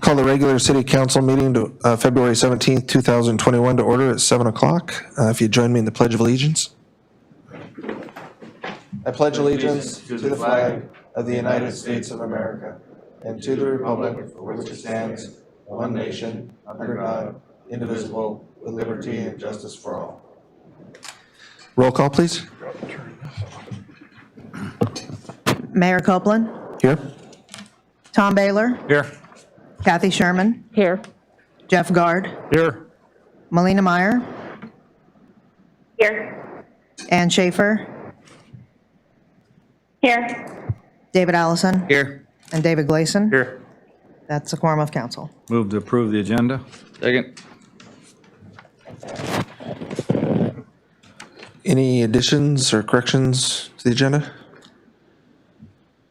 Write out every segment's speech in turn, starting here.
Call the regular city council meeting to February 17th, 2021 to order at 7 o'clock. If you join me in the Pledge of Allegiance. I pledge allegiance to the flag of the United States of America and to the republic for which it stands, one nation, under God, indivisible, with liberty and justice for all. Roll call, please. Mayor Copeland, Here. Tom Baylor, Here. Kathy Sherman, Here. Jeff Gard, Here. Melina Meyer, Here. Ann Schaefer, Here. David Allison, Here. and David Gleason. Here. That's a quorum of council. Move to approve the agenda. Second. Any additions or corrections to the agenda?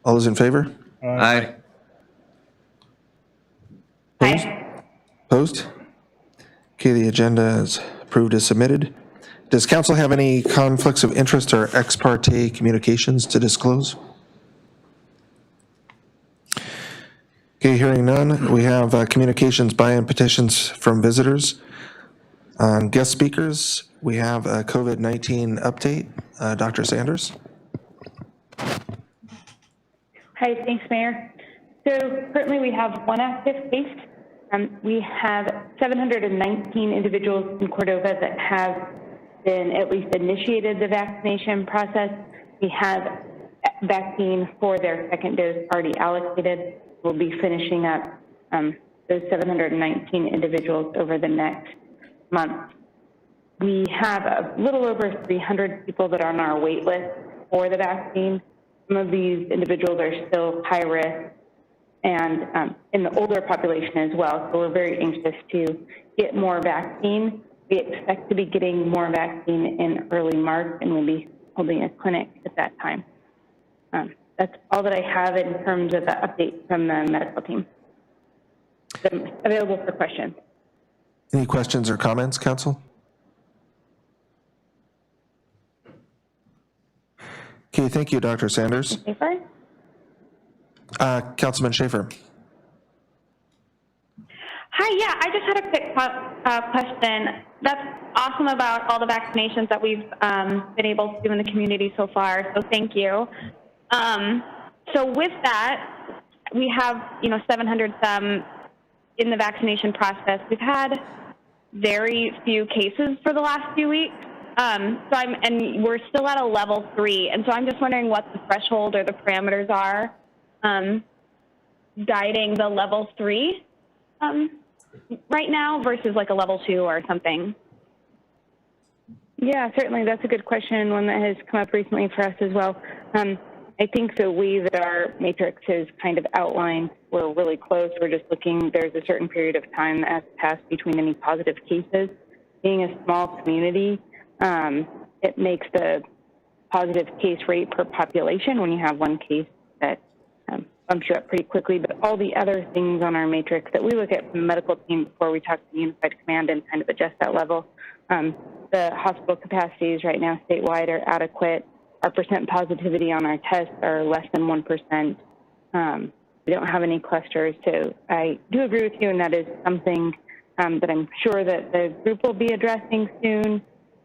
All those in favor? Aye. Aye. Opposed? Okay, the agenda is approved as submitted. Does council have any conflicts of interest or ex parte communications to disclose? Okay, hearing none, we have communications by and petitions from visitors. On guest speakers, we have a COVID-19 update. Dr. Sanders. Hi, thanks, Mayor. So currently we have one active case. We have 719 individuals in Cordova that have been at least initiated the vaccination process. We have vaccine for their second dose already allocated. We'll be finishing up those 719 individuals over the next month. We have a little over 300 people that are on our wait list for the vaccine. Some of these individuals are still high risk and in the older population as well. So we're very anxious to get more vaccine. We expect to be getting more vaccine in early March, and we'll be holding a clinic at that time. That's all that I have in terms of the update from the medical team. I'm available for questions. Any questions or comments, council? Okay, thank you, Dr. Sanders. Schaefer? Councilman Schaefer. Hi, yeah, I just had a quick question. That's awesome about all the vaccinations that we've been able to do in the community so far, so thank you. So with that, we have, 700 some in the vaccination process. We've had very few cases for the last few weeks. And we're still at a level 3. And so I'm just wondering what the threshold or the parameters are guiding the level 3 right now versus like a level 2 or something. Yeah, certainly. That's a good question, one that has come up recently for us as well. I think the way that our matrix is kind of outlined, we're really close. We're just looking, there's a certain period of time that has passed between any positive cases. Being a small community, it makes the positive case rate per population when you have one case that bumps you up pretty quickly. But all the other things on our matrix that we look at from the medical team before we talk to the Unified Command and kind of adjust that level, the hospital capacities right now statewide are adequate. Our percent positivity on our tests are less than 1%. We don't have any clusters, so I do agree with you, and that is something that I'm sure that the group will be addressing soon.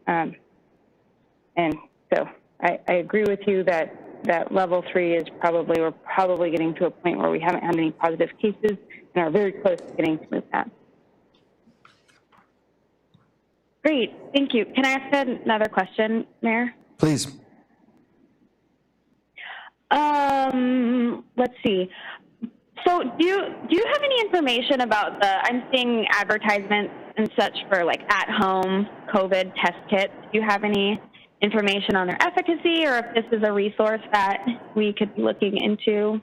And so I agree with you that level 3 is we're probably getting to a point where we haven't had any positive cases and are very close to getting to move that. Great, thank you. Can I ask another question, Mayor? Please. Let's see. So do you have any information about I'm seeing advertisements and such for like at-home COVID test kits. Do you have any information on their efficacy or if this is a resource that we could be looking into?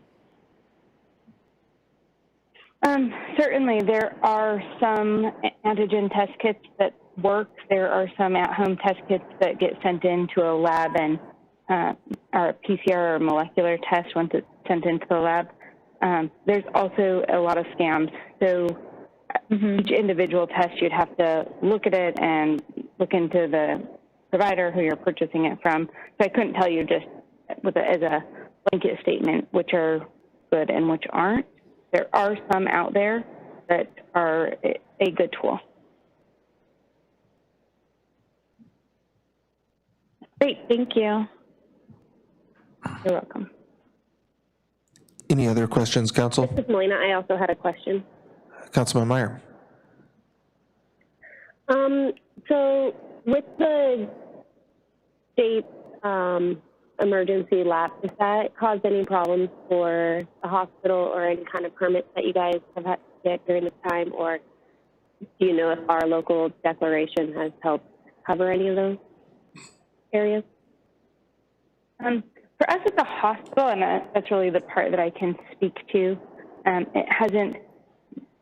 Certainly, there are some antigen test kits that work. There are some at-home test kits that get sent into a lab and our PCR or molecular test once it's sent into the lab. There's also a lot of scams. So each individual test, you'd have to look at it and look into the provider who you're purchasing it from. So I couldn't tell you just as a blanket statement which are good and which aren't. There are some out there that are a good tool. Great, thank you. You're welcome. Any other questions, Council? This is Melina. I also had a question. Councilman Meyer. So with the state emergency lapse, has that caused any problems for the hospital or any kind of permits that you guys have had to get during this time? Or do you know if our local declaration has helped cover any of those areas? For us at the hospital, and that's really the part that I can speak to, it hasn't.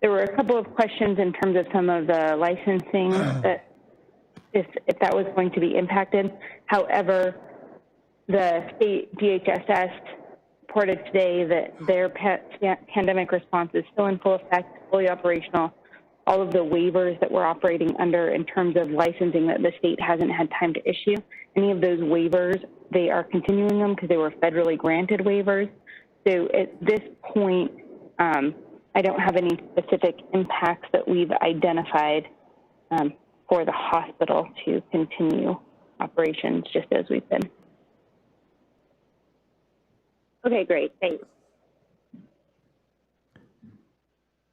There were a couple of questions in terms of some of the licensing that if that was going to be impacted. However, the state DHSS reported today that their pandemic response is still in full effect, fully operational. All of the waivers that we're operating under in terms of licensing that the state hasn't had time to issue, any of those waivers, they are continuing them because they were federally granted waivers. So at this point, I don't have any specific impacts that we've identified for the hospital to continue operations just as we've been. Okay, great. Thanks.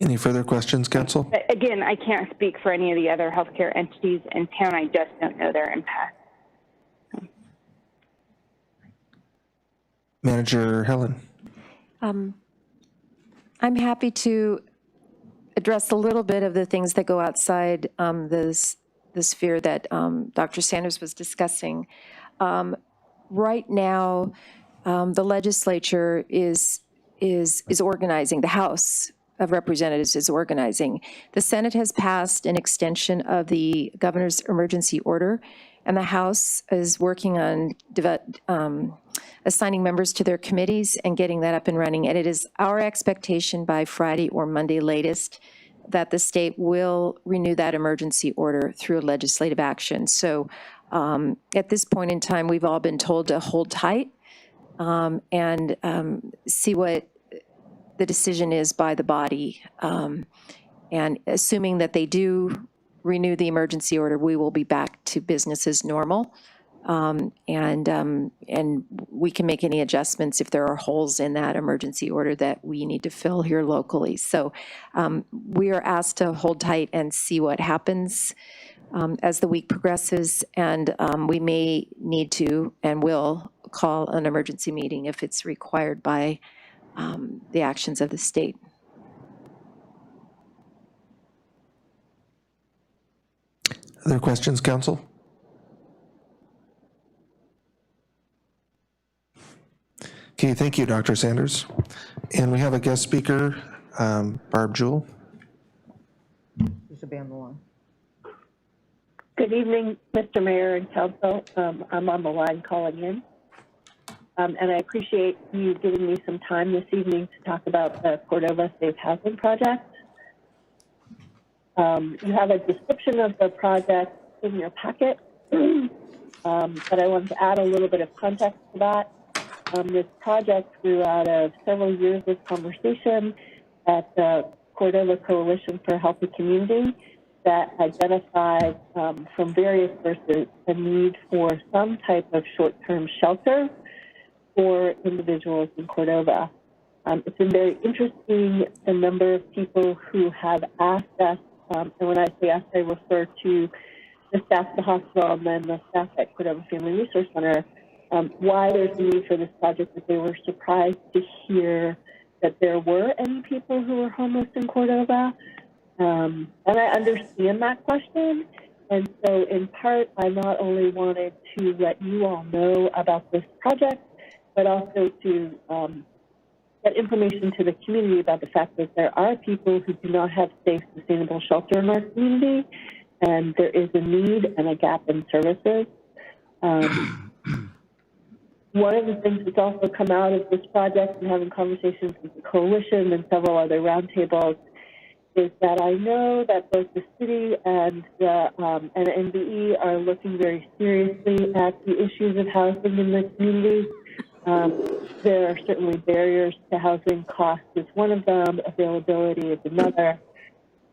Any further questions, Council? Again, I can't speak for any of the other healthcare entities in town. I just don't know their impact. Manager Helen. I'm happy to address a little bit of the things that go outside the sphere that Dr. Sanders was discussing. Right now, the legislature is organizing. The House of Representatives is organizing. The Senate has passed an extension of the governor's emergency order, and the House is working on assigning members to their committees and getting that up and running. And it is our expectation by Friday or Monday latest that the state will renew that emergency order through legislative action. So at this point in time, we've all been told to hold tight and see what the decision is by the body. And assuming that they do renew the emergency order, we will be back to business as normal. And we can make any adjustments if there are holes in that emergency order that we need to fill here locally. So we are asked to hold tight and see what happens as the week progresses, and we may need to and will call an emergency meeting if it's required by the actions of the state. Other questions, Council? Okay, thank you, Dr. Sanders. And we have a guest speaker, Barb Jewell. You should be on the line. Good evening, Mr. Mayor and Council. I'm on the line calling in. And I appreciate you giving me some time this evening to talk about the Cordova Safe Housing Project. You have a description of the project in your packet, but I wanted to add a little bit of context to that. This project grew out of several years of conversation at the Cordova Coalition for a Healthy Community that identified from various sources a need for some type of short-term shelter for individuals in Cordova. It's been very interesting the number of people who have asked us, and when I say us, I refer to the staff at the hospital and then the staff at Cordova Family Resource Center, why there's a need for this project, that they were surprised to hear that there were any people who were homeless in Cordova. And I understand that question. And so in part, I not only wanted to let you all know about this project, but also to get information to the community about the fact that there are people who do not have safe, sustainable shelter in our community, and there is a need and a gap in services. One of the things that's also come out of this project and having conversations with the coalition and several other roundtables is that I know that both the city and the NBE are looking very seriously at the issues of housing in the community. There are certainly barriers to housing. Cost is one of them. Availability is another.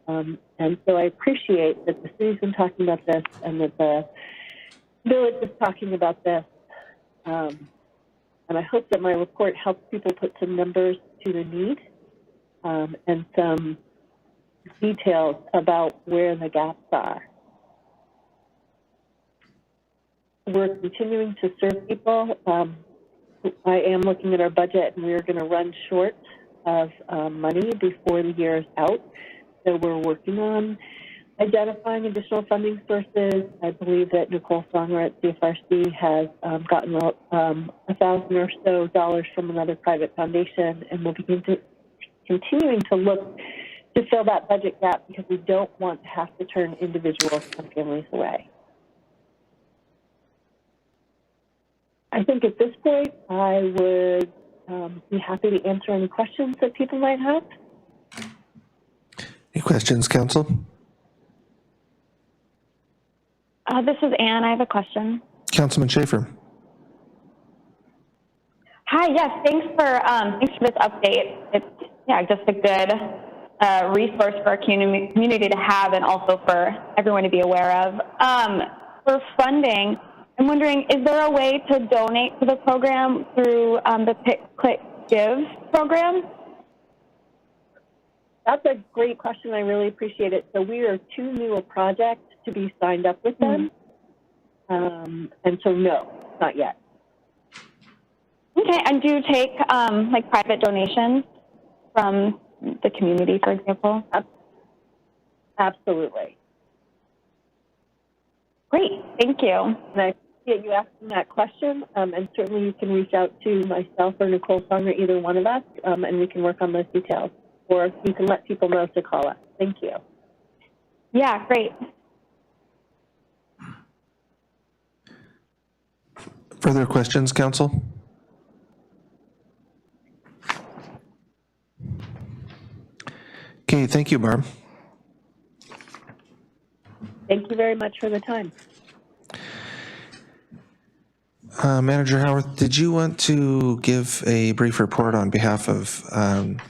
And so I appreciate that the city's been talking about this and that the village is talking about this. And I hope that my report helps people put some numbers to the need and some details about where the gaps are. We're continuing to serve people. I am looking at our budget, and we're going to run short of money before the year is out. So we're working on identifying additional funding sources. I believe that Nicole Songer at CFRC has gotten $1,000 or so from another private foundation, and we'll begin to continuing to look to fill that budget gap because we don't want to have to turn individuals and families away. I think at this point, I would be happy to answer any questions that people might have. Any questions, Council? This is Anne. I have a question. Councilman Schaefer. Hi. Yes. Thanks for this update. It's just a good resource for our community to have, and also for everyone to be aware of. For funding, I'm wondering, is there a way to donate to the program through the Pick, Click, Give program? That's a great question. I really appreciate it. So we are too new a project to be signed up with them. And so no, not yet. Okay, and do you take like private donations from the community, for example? Absolutely. Great, thank you. And I appreciate you asking that question. And certainly you can reach out to myself or Nicole Songer, either one of us, and we can work on those details. Or you can let people know to call us. Thank you. Yeah, great. Further questions, Council? Okay, thank you, Barb. Thank you very much for the time. Manager Howarth, did you want to give a brief report on behalf of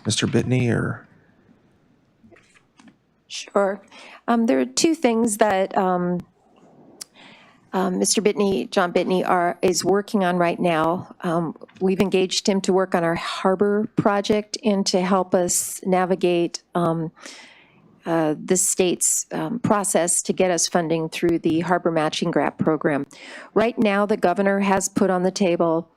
Mr. Bitney, or? Sure. There are two things that Mr. Bitney, John Bitney, is working on right now. We've engaged him to work on our harbor project and to help us navigate the state's process to get us funding through the Harbor Matching Grant Program. Right now, the governor has put on the table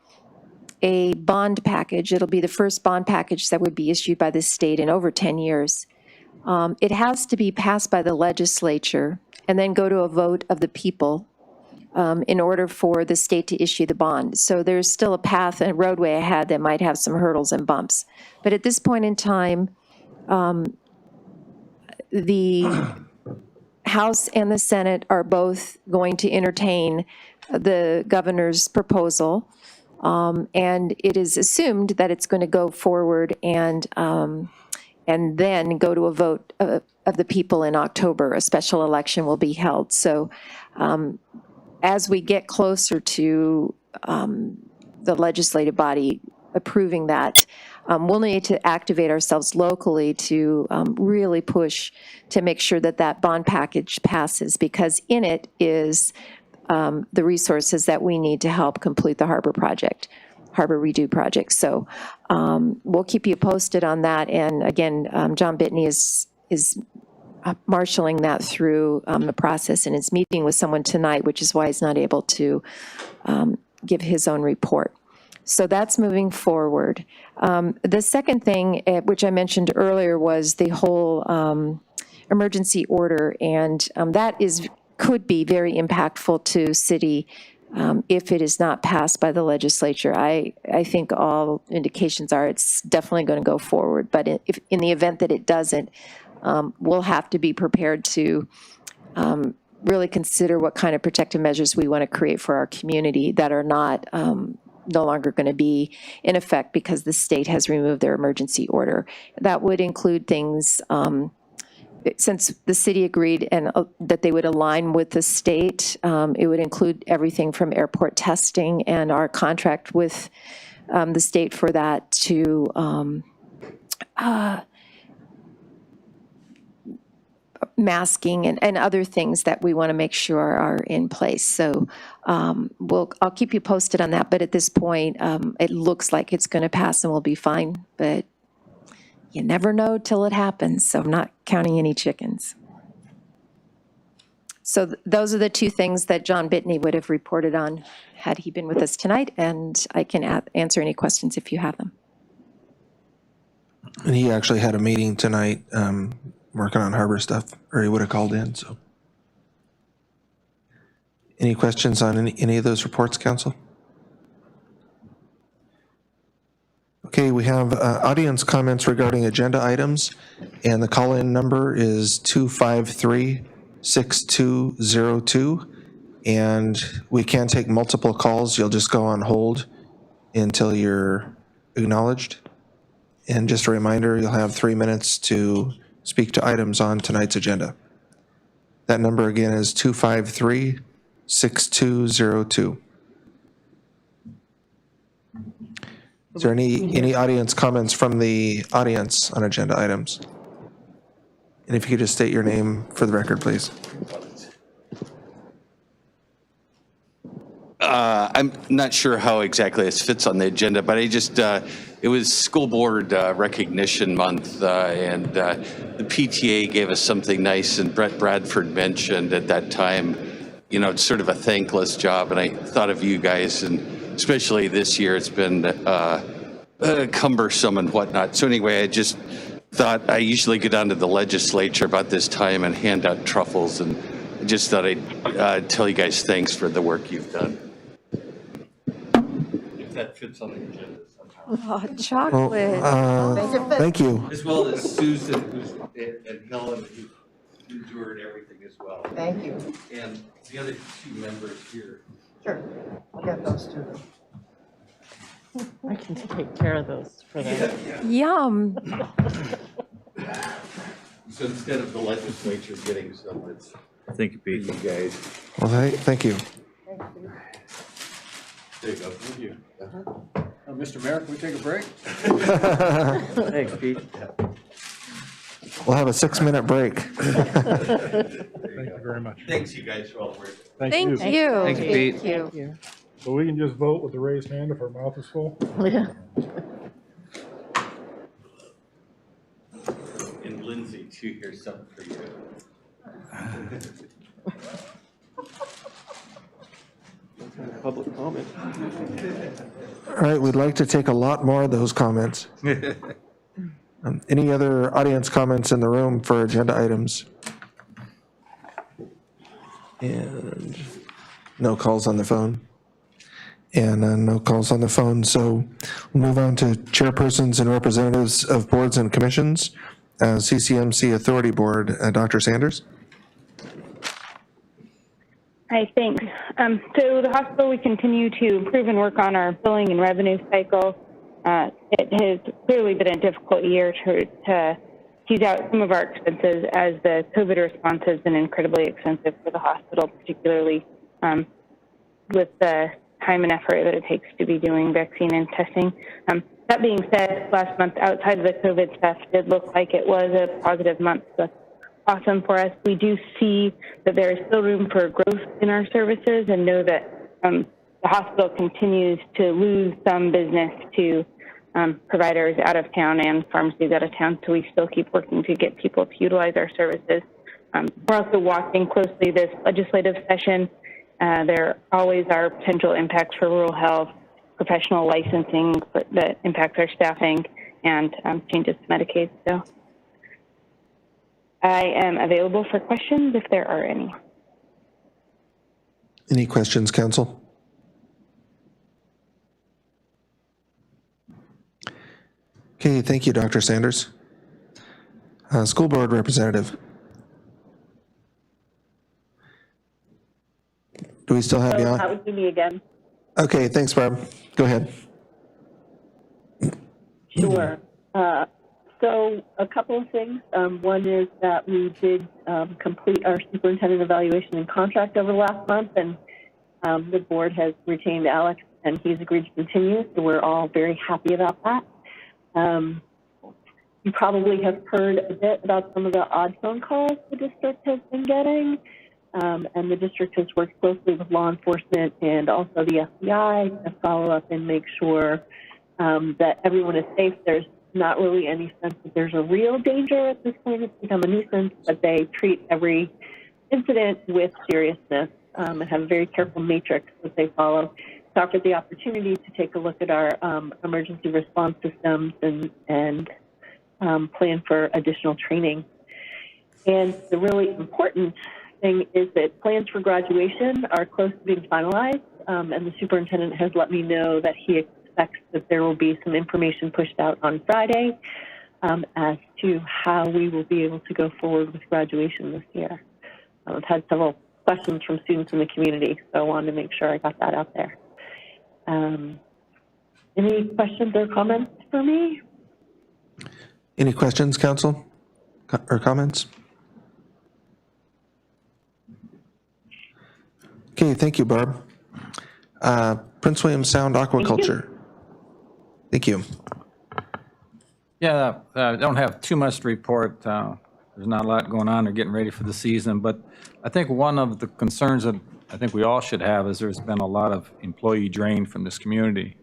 a bond package. It'll be the first bond package that would be issued by the state in over 10 years. It has to be passed by the legislature and then go to a vote of the people in order for the state to issue the bond. So there's still a path and roadway ahead that might have some hurdles and bumps. But at this point in time, the House and the Senate are both going to entertain the governor's proposal, and it is assumed that it's going to go forward and then go to a vote of the people in October. A special election will be held. So as we get closer to the legislative body approving that, we'll need to activate ourselves locally to really push to make sure that that bond package passes, because in it is the resources that we need to help complete the harbor project, harbor redo project. So we'll keep you posted on that. And again, John Bitney is marshaling that through the process and is meeting with someone tonight, which is why he's not able to give his own report. So that's moving forward. The second thing, which I mentioned earlier, was the whole emergency order, and that could be very impactful to city if it is not passed by the legislature. I think all indications are it's definitely going to go forward, but if in the event that it doesn't, we'll have to be prepared to really consider what kind of protective measures we want to create for our community that are not no longer going to be in effect because the state has removed their emergency order. That would include things, since the city agreed and that they would align with the state, it would include everything from airport testing and our contract with the state for that to masking and other things that we want to make sure are in place. So I'll keep you posted on that, but at this point, it looks like it's going to pass and we'll be fine, but you never know till it happens, so I'm not counting any chickens. So those are the two things that John Bitney would have reported on had he been with us tonight, and I can answer any questions if you have them. And he actually had a meeting tonight, working on harbor stuff, or he would have called in, so. Any questions on any of those reports, council? Okay, we have audience comments regarding agenda items, and the call-in number is 253-6202, and we can take multiple calls. You'll just go on hold until you're acknowledged. And just a reminder, you'll have 3 minutes to speak to items on tonight's agenda. That number again is 253-6202. Is there any audience comments from the audience on agenda items? And if you could just state your name for the record, please. I'm not sure how exactly this fits on the agenda, but I just, it was School Board Recognition Month, and the PTA gave us something nice, and Brett Bradford mentioned at that time, you know, it's sort of a thankless job, and I thought of you guys, and especially this year, it's been cumbersome and whatnot. So anyway, I just thought I usually go down to the legislature about this time and hand out truffles, and I just thought I'd tell you guys thanks for the work you've done. If that fits on the agenda somehow. Oh, chocolate. Thank you. As well as Susan and Helen, who endured everything as well. Thank you. And the other two members here. Sure. I'll get those to them. I can take care of those for them. Yum. So instead of the legislature getting some, it's Thank you, for you Pete. guys. Well, thank you. There you go. Thank you. Mr. Mayor, can we take a break? Thanks, Pete. We'll have a 6-minute break. Thank you very much. Thanks, you guys, for all the work. Thank you. Thank you, Pete. Thank you. So we can just vote with the raised hand if our mouth is full? Yeah. And Lindsay, too, here's something for you. Public comment. All right, we'd like to take a lot more of those comments. Any other audience comments in the room for agenda items? And no calls on the phone. And no calls on the phone, so we'll move on to chairpersons and representatives of boards and commissions. CCMC Authority Board, Dr. Sanders. Hi, thanks. So the hospital, we continue to improve and work on our billing and revenue cycle. It has clearly been a difficult year to tease out some of our expenses, as the COVID response has been incredibly expensive for the hospital, particularly with the time and effort that it takes to be doing vaccine and testing. That being said, last month, outside of the COVID stuff, did look like it was a positive month. So that's awesome for us. We do see that there is still room for growth in our services, and know that the hospital continues to lose some business to providers out of town and pharmacies out of town, so we still keep working to get people to utilize our services. We're also watching closely this legislative session. There always are potential impacts for rural health, professional licensing that impacts our staffing, and changes to Medicaid. So I am available for questions if there are any. Any questions, council? Okay, thank you, Dr. Sanders. School board representative. Do we still have you So on? that would be me again. Okay, thanks, Barb. Go ahead. Sure. So a couple of things. One is that we did complete our superintendent evaluation and contract over the last month, and the board has retained Alex and he's agreed to continue, so we're all very happy about that. You probably have heard a bit about some of the odd phone calls the district has been getting, and the district has worked closely with law enforcement and also the FBI to follow up and make sure that everyone is safe. There's not really any sense that there's a real danger at this point. It's become a nuisance, but they treat every incident with seriousness and have a very careful matrix that they follow. So offered the opportunity to take a look at our emergency response systems and plan for additional training. And the really important thing is that plans for graduation are close to being finalized, and the superintendent has let me know that he expects that there will be some information pushed out on Friday as to how we will be able to go forward with graduation this year. I've had several questions from students in the community, so I wanted to make sure I got that out there. Any questions or comments for me? Any questions, council, or comments? Okay, thank you, Barb. Prince William Sound Aquaculture. Thank you. Yeah, I don't have too much to report. There's not a lot going on. They're getting ready for the season, but I think one of the concerns that I think we all should have is there's been a lot of employee drain from this community.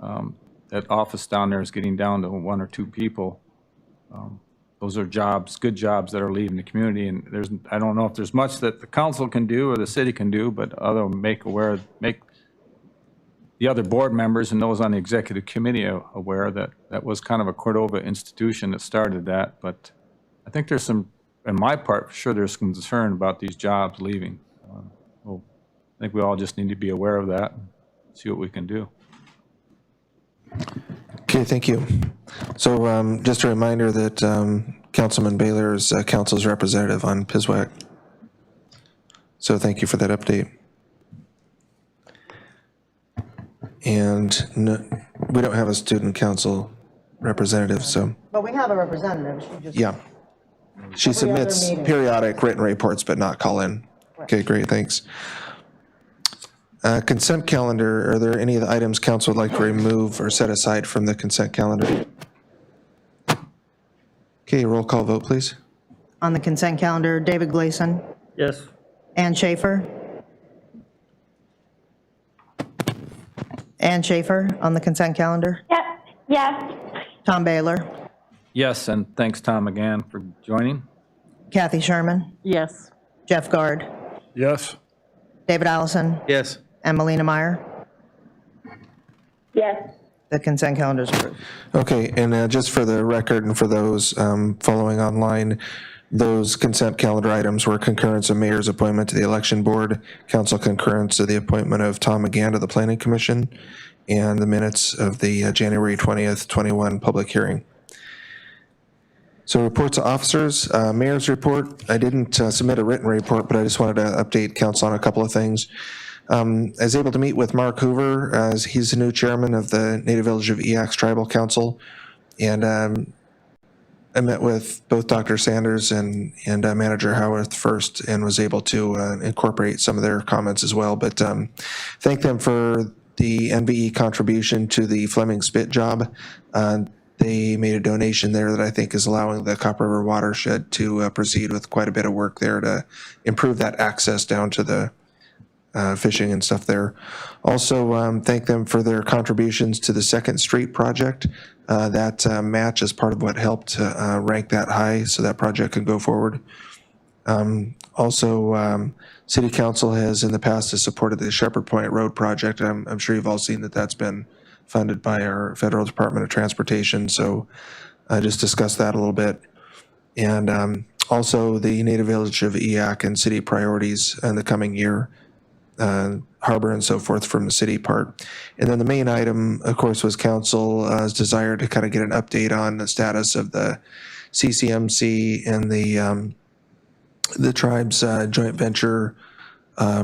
That office down there is getting down to 1 or 2 people. Those are jobs, good jobs that are leaving the community, and I don't know if there's much that the council can do or the city can do, but other make the other board members and those on the executive committee aware that that was kind of a Cordova institution that started that. But I think there's some, in my part, for sure there's some concern about these jobs leaving. Well, I think we all just need to be aware of that and see what we can do. Okay, thank you. So just a reminder that Councilman Baylor is council's representative on PISWAC. So thank you for that update. And no, we don't have a student council representative, so. But we have a representative. She just. Yeah. She submits periodic written reports, but not call in. Okay, great, thanks. Consent calendar, are there any of the items council would like to remove or set aside from the consent calendar? Okay, roll call vote, please. On the consent calendar, David Gleason, Yes. Ann Schaefer. Ann Schaefer on the consent calendar, Yep, yes. Tom Baylor, Yes, and thanks, Tom, again for joining. Kathy Sherman, Yes. Jeff Guard, Yes. David Allison, Yes. and Melina Meyer. Yes. The consent calendar is approved. Okay, and just for the record and for those following online, those consent calendar items were concurrence of mayor's appointment to the election board, council concurrence to the appointment of Tom McGann to the planning commission, and the minutes of the January 20th, 21 public hearing. So reports to officers, mayor's report. I didn't submit a written report, but I just wanted to update council on a couple of things. I was able to meet with Mark Hoover, as he's the new chairman of the Native Village of Eax Tribal Council, and I met with both Dr. Sanders and Manager Howarth first, and was able to incorporate some of their comments as well. But thank them for the NVE contribution to the Fleming Spit job. They made a donation there that I think is allowing the Copper River watershed to proceed with quite a bit of work there to improve that access down to the fishing and stuff there. Also, thank them for their contributions to the Second Street project. That match is part of what helped rank that high, so that project can go forward. Also, City Council has in the past supported the Shepherd Point Road project. I'm sure you've all seen that that's been funded by our Federal Department of Transportation, so I just discussed that a little bit. And also the Native Village of Eac and city priorities in the coming year, harbor and so forth from the city part. And then the main item, of course, was council's desire to kind of get an update on the status of the CCMC and the tribe's joint venture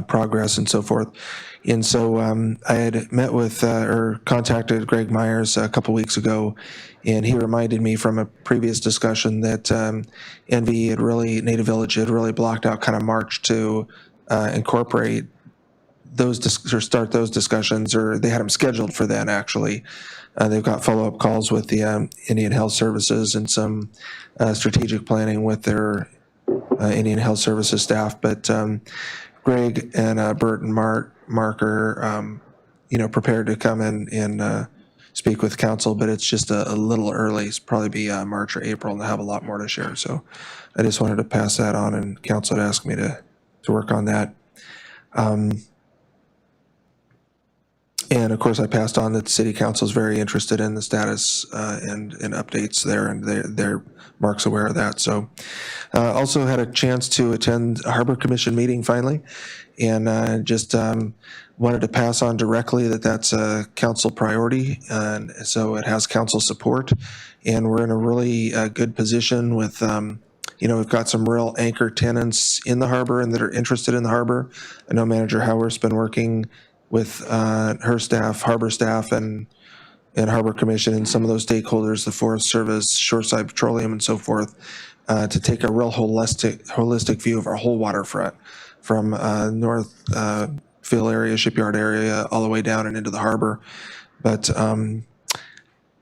progress and so forth. And so I had met with or contacted Greg Myers a couple weeks ago, and he reminded me from a previous discussion that NVE had really, Native Village had really blocked out kind of March to incorporate start those discussions, or they had them scheduled for then, actually. They've got follow-up calls with the Indian Health Services and some strategic planning with their Indian Health Services staff. But Greg and Bert and Mark are, prepared to come in and speak with council, but it's just a little early. It's probably be March or April, and they'll have a lot more to share. So I just wanted to pass that on, and council had asked me to work on that. And of course, I passed on that the city council is very interested in the status and updates there, and they're Mark's aware of that. So also had a chance to attend a Harbor Commission meeting finally, and just wanted to pass on directly that that's a council priority, and so it has council support, and we're in a really good position with we've got some real anchor tenants in the harbor and that are interested in the harbor. I know Manager Howarth's been working with her staff, harbor staff, and Harbor Commission and some of those stakeholders, the Forest Service, Shoreside Petroleum, and so forth, to take a real holistic view of our whole waterfront, from North Phil area, Shipyard area, all the way down and into the harbor. But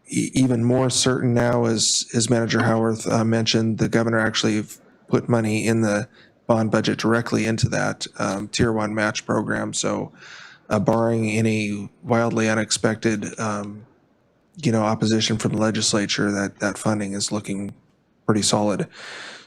even more certain now, as Manager Howarth mentioned, the governor actually put money in the bond budget directly into that Tier 1 match program. So barring any wildly unexpected, opposition from the legislature, that funding is looking pretty solid.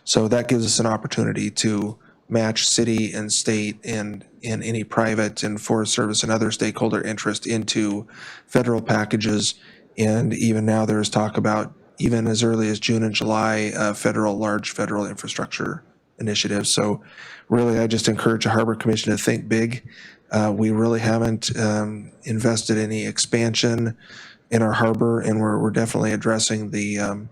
So that gives us an opportunity to match city and state and any private and Forest Service and other stakeholder interest into federal packages. And even now there's talk about, even as early as June and July, large federal infrastructure initiatives. So really, I just encourage the Harbor Commission to think big. We really haven't invested any expansion in our harbor, and we're definitely addressing the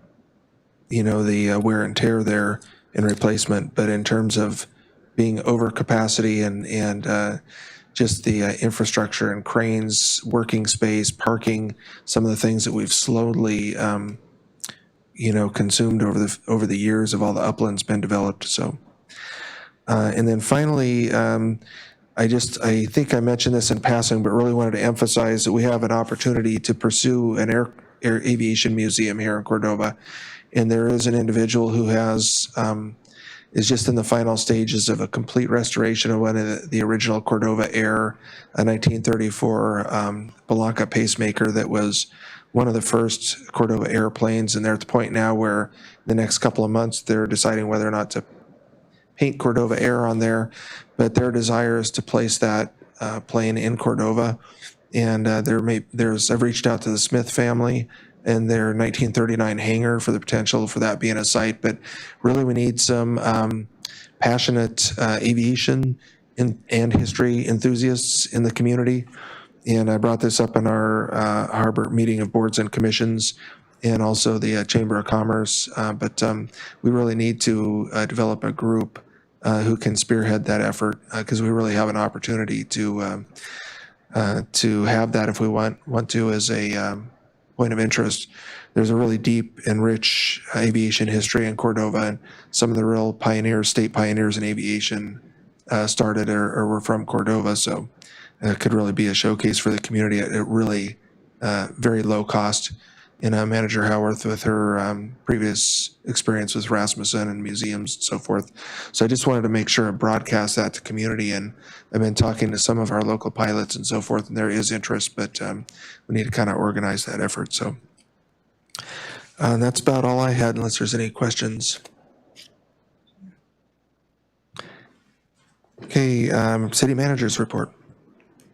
wear and tear there in replacement. But in terms of being over capacity and just the infrastructure and cranes, working space, parking, some of the things that we've slowly consumed over the years of all the uplands been developed. So, and then finally, I think I mentioned this in passing, but really wanted to emphasize that we have an opportunity to pursue an air aviation museum here in Cordova. And there is an individual who is just in the final stages of a complete restoration of one of the original Cordova Air, a 1934 Bellanca pacemaker that was one of the first Cordova airplanes. And they're at the point now where the next couple of months they're deciding whether or not to paint Cordova Air on there, but their desire is to place that plane in Cordova. And I've reached out to the Smith family and their 1939 hangar for the potential for that being a site. But really, we need some passionate aviation and history enthusiasts in the community. And I brought this up in our Harbor meeting of boards and commissions, and also the Chamber of Commerce. But we really need to develop a group who can spearhead that effort, because we really have an opportunity to have that if we want to as a point of interest. There's a really deep and rich aviation history in Cordova, and some of the real pioneers, state pioneers in aviation, started or were from Cordova. So it could really be a showcase for the community at really very low cost. And Manager Howarth, with her previous experience with Rasmussen and museums and so forth. So I just wanted to make sure I broadcast that to community. And I've been talking to some of our local pilots and so forth, and there is interest, but we need to kind of organize that effort. So that's about all I had, unless there's any questions. Okay, City Manager's report.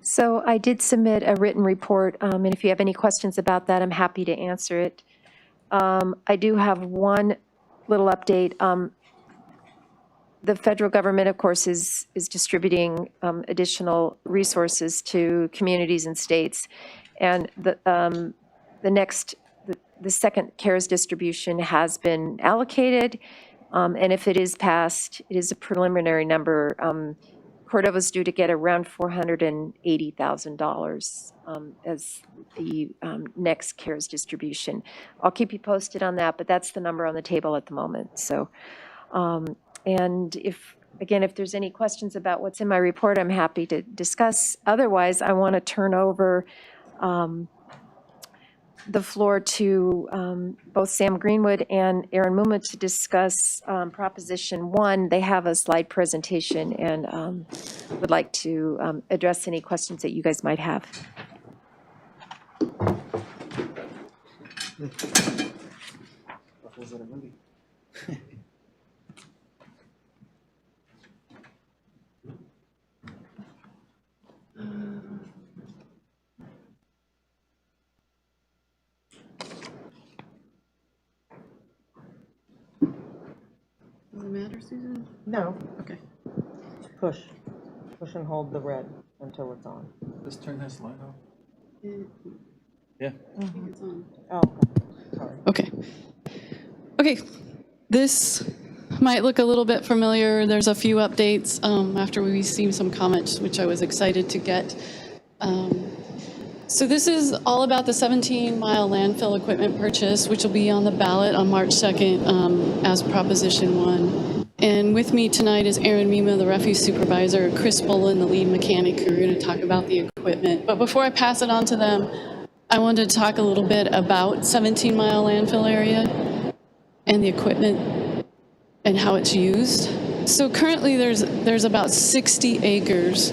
So I did submit a written report, and if you have any questions about that, I'm happy to answer it. I do have one little update. The federal government, of course, is distributing additional resources to communities and states, and the second CARES distribution has been allocated, and if it is passed, it is a preliminary number. Cordova's due to get around $480,000 as the next CARES distribution. I'll keep you posted on that, but that's the number on the table at the moment. So, and if Again, if there's any questions about what's in my report, I'm happy to discuss. Otherwise, I want to turn over the floor to both Sam Greenwood and Aaron Mumma to discuss Proposition 1. They have a slide presentation and would like to address any questions that you guys might have. Was it a movie? Does it matter, Susan? No, Okay. push and hold the red until it's on. Just turn this light off. I think it's on. Oh, okay. Sorry. Okay. Okay, this might look a little bit familiar. There's a few updates after we received some comments, which I was excited to get. So this is all about the 17-mile landfill equipment purchase, which will be on the ballot on March 2nd as Proposition 1. And with me tonight is Aaron Mima, the refuse supervisor, Chris Bolin, the lead mechanic, who are going to talk about the equipment. But before I pass it on to them, I wanted to talk a little bit about 17-mile landfill area and the equipment and how it's used. So currently there's about 60 acres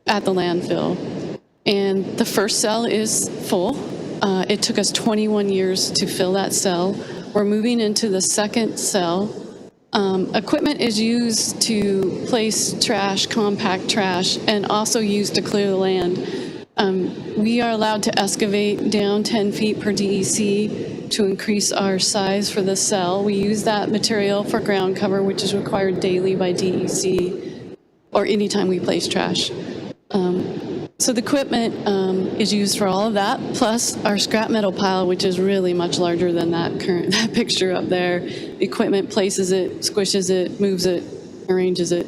at the landfill, and the first cell is full. It took us 21 years to fill that cell. We're moving into the second cell. Equipment is used to place trash, compact trash, and also used to clear the land. We are allowed to excavate down 10 feet per DEC to increase our size for the cell. We use that material for ground cover, which is required daily by DEC, or anytime we place trash. So the equipment is used for all of that, plus our scrap metal pile, which is really much larger than that picture up there. The equipment places it, squishes it, moves it, arranges it.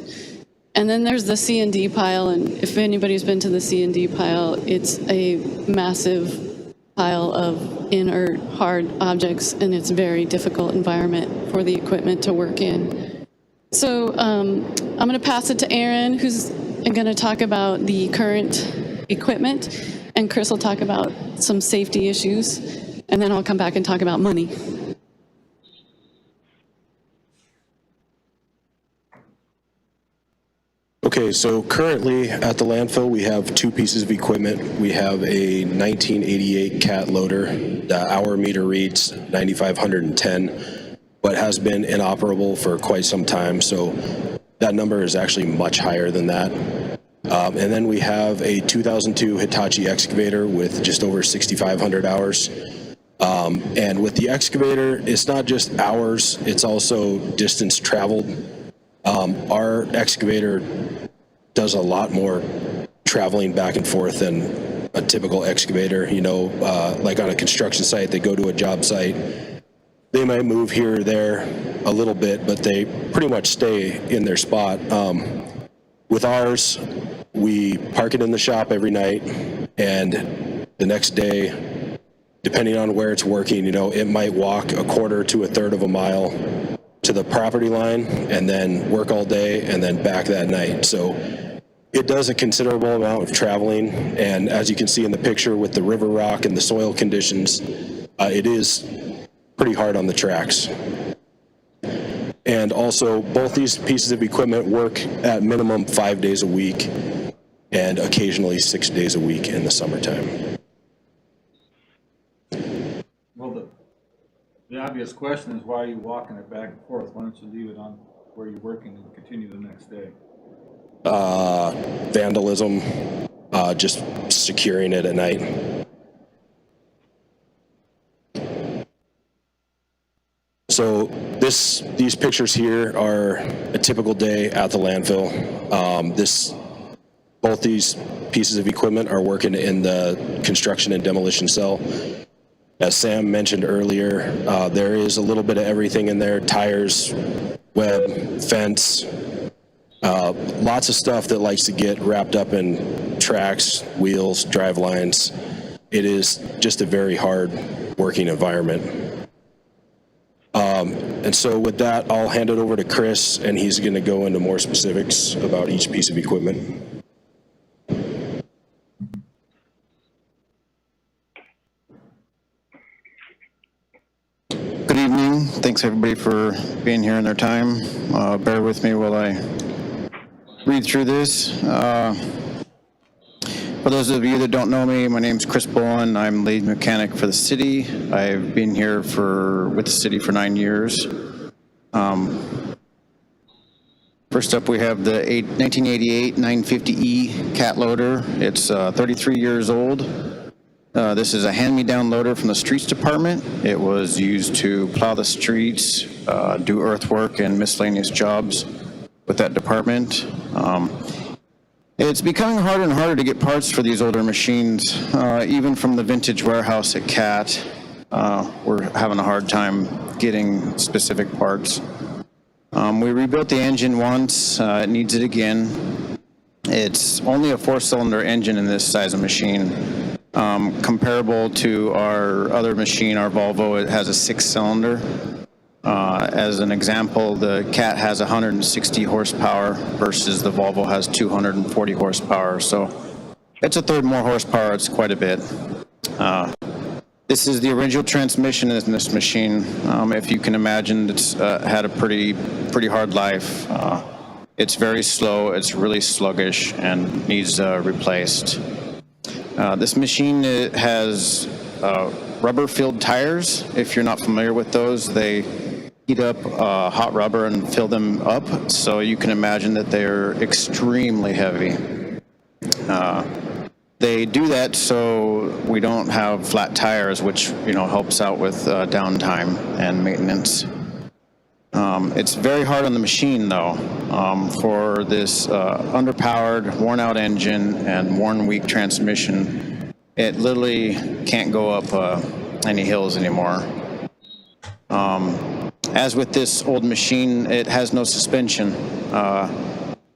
And then there's the C&D pile, and if anybody's been to the C&D pile, it's a massive pile of inert, hard objects, and it's a very difficult environment for the equipment to work in. So I'm going to pass it to Aaron, who's going to talk about the current equipment, and Chris will talk about some safety issues, and then I'll come back and talk about money. Okay, so currently at the landfill, we have two pieces of equipment. We have a 1988 cat loader. The hour meter reads 9,510, but has been inoperable for quite some time, so that number is actually much higher than that. And then we have a 2002 Hitachi excavator with just over 6,500 hours. And with the excavator, it's not just hours, it's also distance traveled. Our excavator does a lot more traveling back and forth than a typical excavator. You know, like on a construction site, they go to a job site. They might move here or there a little bit, but they pretty much stay in their spot. With ours, we park it in the shop every night, and the next day, depending on where it's working, you know, it might walk a quarter to a third of a mile to the property line and then work all day and then back that night. So it does a considerable amount of traveling, and as you can see in the picture with the river rock and the soil conditions, it is pretty hard on the tracks. And also, both these pieces of equipment work at minimum 5 days a week and occasionally 6 days a week in the summertime. Well, the obvious question is, why are you walking it back and forth? Why don't you leave it on where you're working and continue the next day? Vandalism, just securing it at night. So these pictures here are a typical day at the landfill. Both these pieces of equipment are working in the construction and demolition cell. As Sam mentioned earlier, there is a little bit of everything in there: tires, web, fence, lots of stuff that likes to get wrapped up in tracks, wheels, drive lines. It is just a very hard working environment. And so with that, I'll hand it over to Chris, and he's going to go into more specifics about each piece of equipment. Good evening. Thanks everybody for being here in their time. Bear with me while I read through this. For those of you that don't know me, my name's Chris Bowen. I'm lead mechanic for the city. I've been here with the city for 9 years. First up, we have the 1988 950E cat loader. It's 33 years old. This is a hand-me-down loader from the streets department. It was used to plow the streets, do earthwork and miscellaneous jobs with that department. It's becoming harder and harder to get parts for these older machines, even from the vintage warehouse at CAT. We're having a hard time getting specific parts. We rebuilt the engine once. It needs it again. It's only a 4-cylinder engine in this size of machine. Comparable to our other machine, our Volvo, it has a 6-cylinder. As an example, the CAT has 160 horsepower versus the Volvo has 240 horsepower. So it's a third more horsepower. It's quite a bit. This is the original transmission in this machine. If you can imagine, it's had a pretty hard life. It's very slow. It's really sluggish and needs replaced. This machine has rubber-filled tires. If you're not familiar with those, they heat up hot rubber and fill them up. So you can imagine that they're extremely heavy. They do that so we don't have flat tires, which helps out with downtime and maintenance. It's very hard on the machine, though, for this underpowered, worn-out engine and worn, weak transmission. It literally can't go up any hills anymore. As with this old machine, it has no suspension.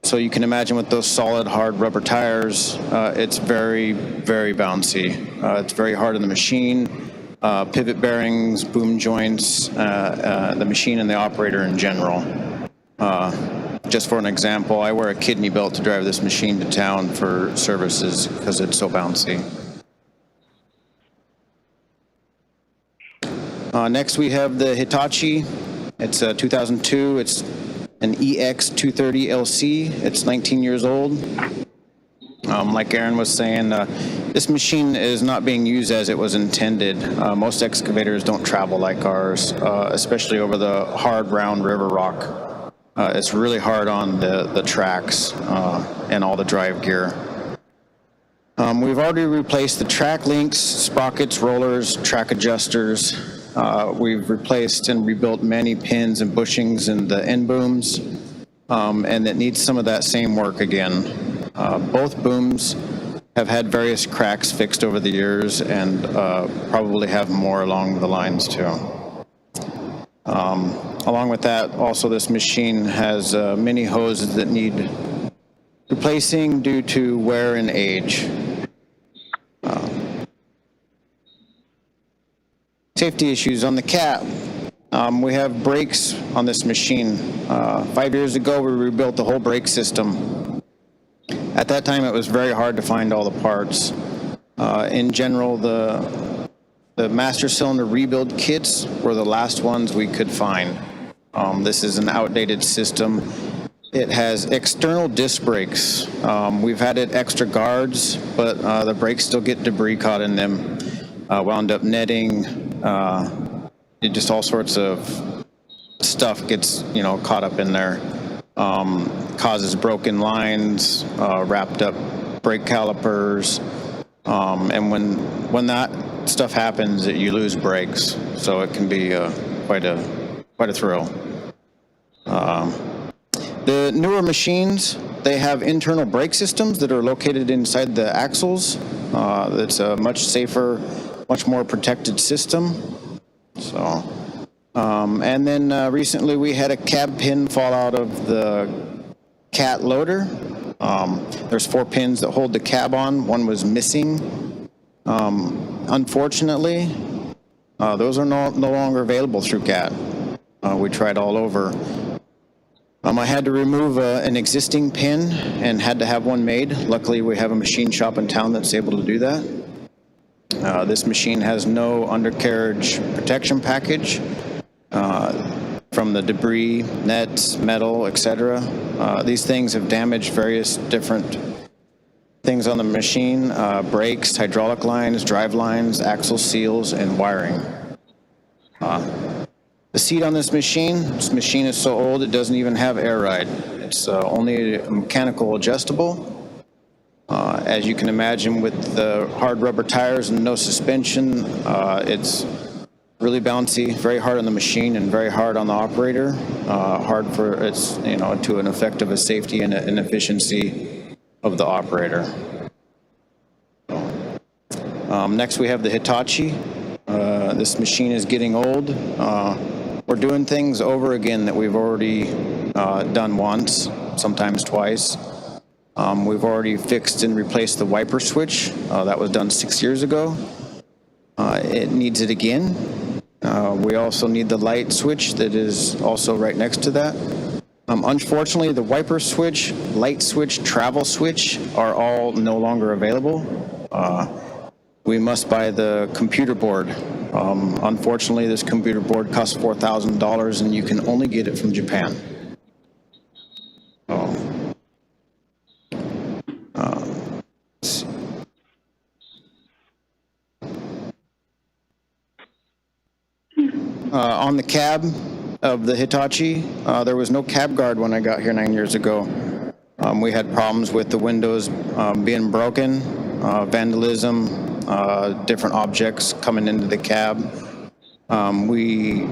So you can imagine with those solid, hard rubber tires, it's very, very bouncy. It's very hard on the machine. Pivot bearings, boom joints, the machine and the operator in general. Just for an example, I wear a kidney belt to drive this machine to town for services because it's so bouncy. Next we have the Hitachi. It's a 2002. It's an EX230LC. It's 19 years old. Like Aaron was saying, this machine is not being used as it was intended. Most excavators don't travel like ours, especially over the hard, round river rock. It's really hard on the tracks and all the drive gear. We've already replaced the track links, sprockets, rollers, track adjusters. We've replaced and rebuilt many pins and bushings in the end booms, and it needs some of that same work again. Both booms have had various cracks fixed over the years and probably have more along the lines too. Along with that, also this machine has many hoses that need replacing due to wear and age. Safety issues on the CAT. We have brakes on this machine. 5 years ago, we rebuilt the whole brake system. At that time, it was very hard to find all the parts. In general, the master cylinder rebuild kits were the last ones we could find. This is an outdated system. It has external disc brakes. We've had it extra guards, but the brakes still get debris caught in them. Wound up netting. Just all sorts of stuff gets caught up in there. Causes broken lines, wrapped up brake calipers, and when that stuff happens, you lose brakes. So it can be quite a thrill. The newer machines, they have internal brake systems that are located inside the axles. It's a much safer, much more protected system. So, and then recently we had a cab pin fall out of the CAT loader. There's 4 pins that hold the cab on. One was missing. Unfortunately, those are no longer available through CAT. We tried all over. I had to remove an existing pin and had to have one made. Luckily, we have a machine shop in town that's able to do that. This machine has no undercarriage protection package from the debris, nets, metal, etc. These things have damaged various different things on the machine, brakes, hydraulic lines, drive lines, axle seals, and wiring. The seat on this machine is so old it doesn't even have air ride. It's only mechanical adjustable. As you can imagine, with the hard rubber tires and no suspension, it's really bouncy, very hard on the machine and very hard on the operator. Hard for its, to an effect of a safety and an efficiency of the operator. Next, we have the Hitachi. This machine is getting old. We're doing things over again that we've already done once, sometimes twice. We've already fixed and replaced the wiper switch. That was done 6 years ago. It needs it again. We also need the light switch that is also right next to that. Unfortunately, the wiper switch, light switch, travel switch are all no longer available. We must buy the computer board. Unfortunately, this computer board costs $4,000 and you can only get it from Japan. On the cab of the Hitachi, there was no cab guard when I got here 9 years ago. We had problems with the windows being broken, vandalism, different objects coming into the cab. We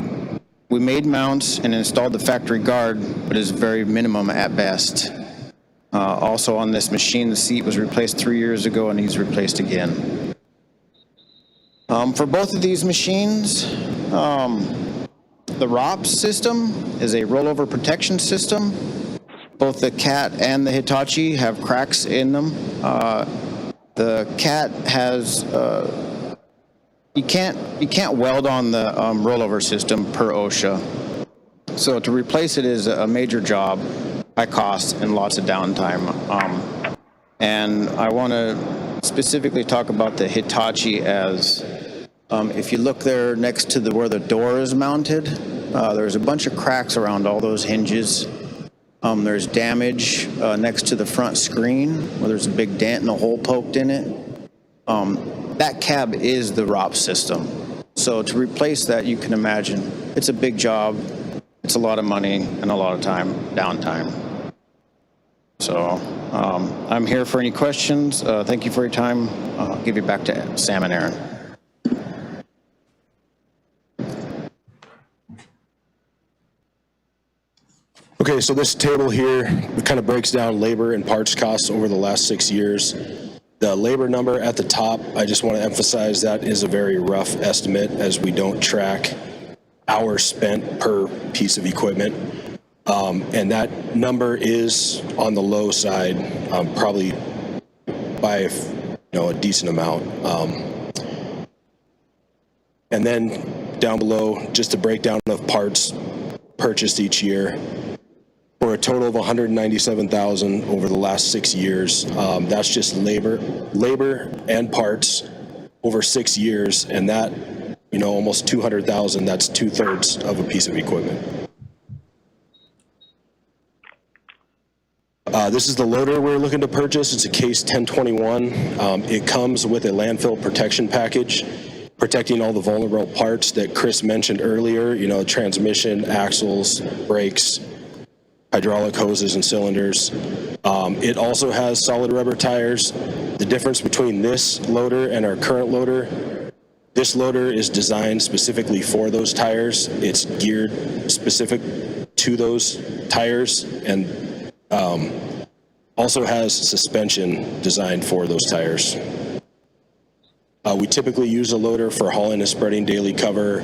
made mounts and installed the factory guard, but it's very minimum at best. Also on this machine, the seat was replaced 3 years ago and needs replaced again. For both of these machines, the ROPS system is a rollover protection system. Both the CAT and the Hitachi have cracks in them. The CAT has, you can't weld on the rollover system per OSHA. So to replace it is a major job, high cost, and lots of downtime. And I want to specifically talk about the Hitachi as, if you look there next to where the door is mounted, there's a bunch of cracks around all those hinges. There's damage next to the front screen where there's a big dent and a hole poked in it. That cab is the ROP system. So to replace that, you can imagine, it's a big job, it's a lot of money, and a lot of time, downtime. So I'm here for any questions. Thank you for your time. I'll give you back to Sam and Aaron. Okay, so this table here kind of breaks down labor and parts costs over the last 6 years. The labor number at the top, I just want to emphasize that is a very rough estimate as we don't track hours spent per piece of equipment. And that number is on the low side, probably by a decent amount. And then down below, just a breakdown of parts purchased each year. For a total of $197,000 over the last 6 years. That's just labor and parts over 6 years, and that, almost $200,000. That's 2/3 of a piece of equipment. This is the loader we're looking to purchase. It's a Case 1021. It comes with a landfill protection package, protecting all the vulnerable parts that Chris mentioned earlier. Transmission, axles, brakes, hydraulic hoses and cylinders. It also has solid rubber tires. The difference between this loader and our current loader, this loader is designed specifically for those tires. It's geared specific to those tires and also has suspension designed for those tires. We typically use a loader for hauling and spreading daily cover,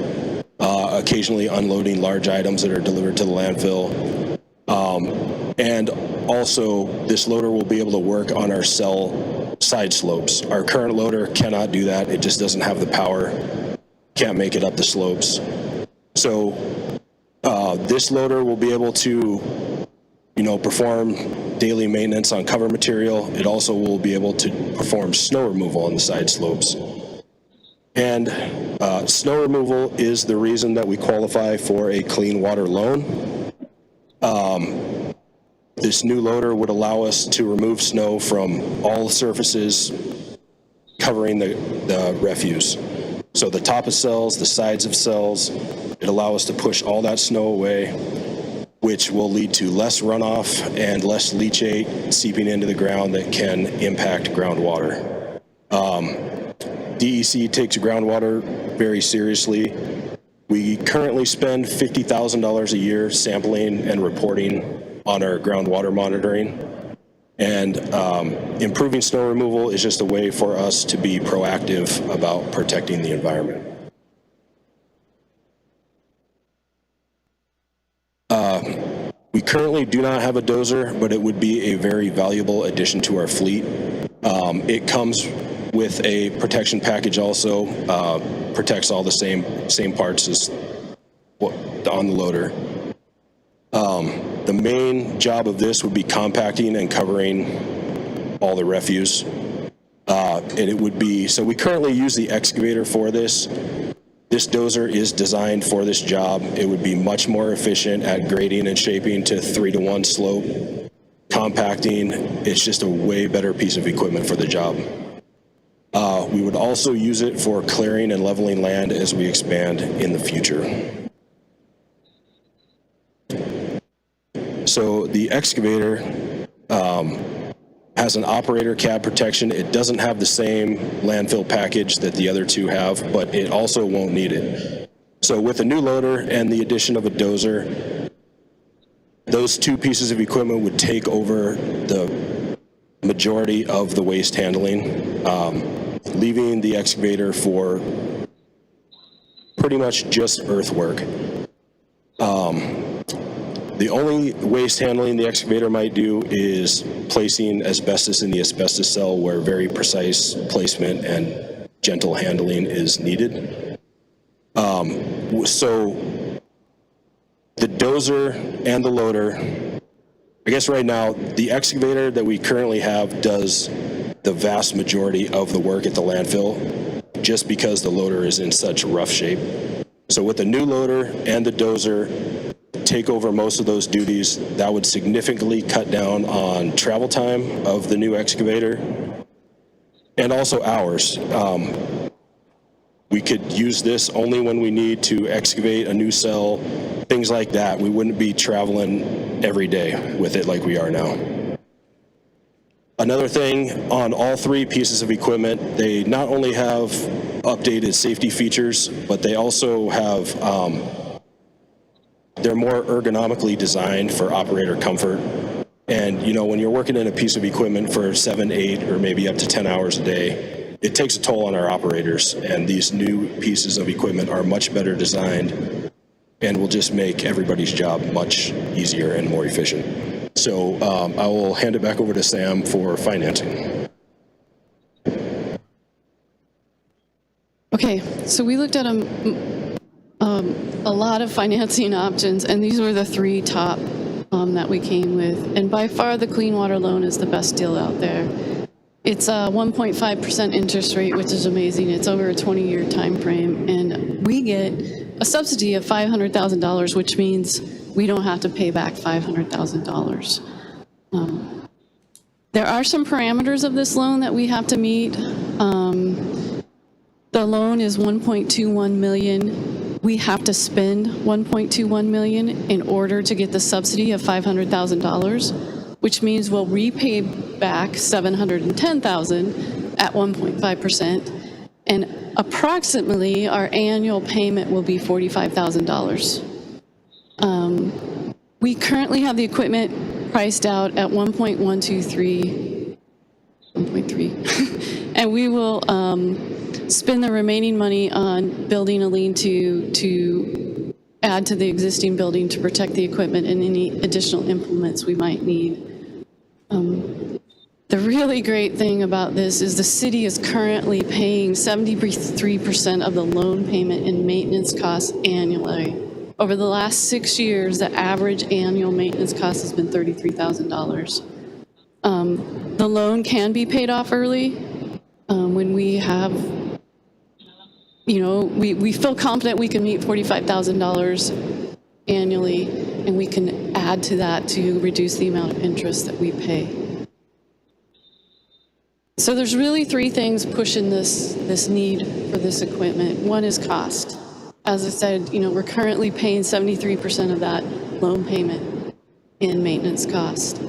occasionally unloading large items that are delivered to the landfill. And also, this loader will be able to work on our cell side slopes. Our current loader cannot do that. It just doesn't have the power, can't make it up the slopes. So This loader will be able to, perform daily maintenance on cover material. It also will be able to perform snow removal on the side slopes. And snow removal is the reason that we qualify for a clean water loan. This new loader would allow us to remove snow from all surfaces covering the refuse. So the top of cells, the sides of cells, it allows us to push all that snow away, which will lead to less runoff and less leachate seeping into the ground that can impact groundwater. DEC takes groundwater very seriously. We currently spend $50,000 a year sampling and reporting on our groundwater monitoring. And improving snow removal is just a way for us to be proactive about protecting the environment. We currently do not have a dozer, but it would be a very valuable addition to our fleet. It comes with a protection package also, protects all the same parts as on the loader. The main job of this would be compacting and covering all the refuse. And it would be, so we currently use the excavator for this. This dozer is designed for this job. It would be much more efficient at grading and shaping to 3-to-1 slope. Compacting, it's just a way better piece of equipment for the job. We would also use it for clearing and leveling land as we expand in the future. So the excavator has an operator cab protection. It doesn't have the same landfill package that the other two have, but it also won't need it. So with a new loader and the addition of a dozer, those two pieces of equipment would take over the majority of the waste handling, leaving the excavator for pretty much just earthwork. The only waste handling the excavator might do is placing asbestos in the asbestos cell where very precise placement and gentle handling is needed. So the dozer and the loader, I guess right now, the excavator that we currently have does the vast majority of the work at the landfill just because the loader is in such rough shape. So with the new loader and the dozer, take over most of those duties. That would significantly cut down on travel time of the new excavator and also hours. We could use this only when we need to excavate a new cell, things like that. We wouldn't be traveling every day with it like we are now. Another thing, on all three pieces of equipment, they not only have updated safety features, but they also have they're more ergonomically designed for operator comfort. And, when you're working in a piece of equipment for 7, 8, or maybe up to 10 hours a day, it takes a toll on our operators. And these new pieces of equipment are much better designed and will just make everybody's job much easier and more efficient. So I will hand it back over to Sam for financing. Okay, so we looked at a lot of financing options, and these were the three top that we came with. And by far, the Clean Water Loan is the best deal out there. It's a 1.5% interest rate, which is amazing. It's over a 20-year time frame, and we get a subsidy of $500,000, which means we don't have to pay back $500,000. There are some parameters of this loan that we have to meet. The loan is $1.21 million. We have to spend $1.21 million in order to get the subsidy of $500,000, which means we'll repay back $710,000 at 1.5%, and approximately our annual payment will be $45,000. We currently have the equipment priced out at 1.3, and we will spend the remaining money on building a lean-to to add to the existing building to protect the equipment and any additional implements we might need. The really great thing about this is the city is currently paying 73% of the loan payment in maintenance costs annually. over the last 6 years, the average annual maintenance cost has been $33,000. The loan can be paid off early when we have, we feel confident we can meet $45,000 annually, and we can add to that to reduce the amount of interest that we pay. So there's really three things pushing this need for this equipment. One is cost. As I said, we're currently paying 73% of that loan payment in maintenance cost.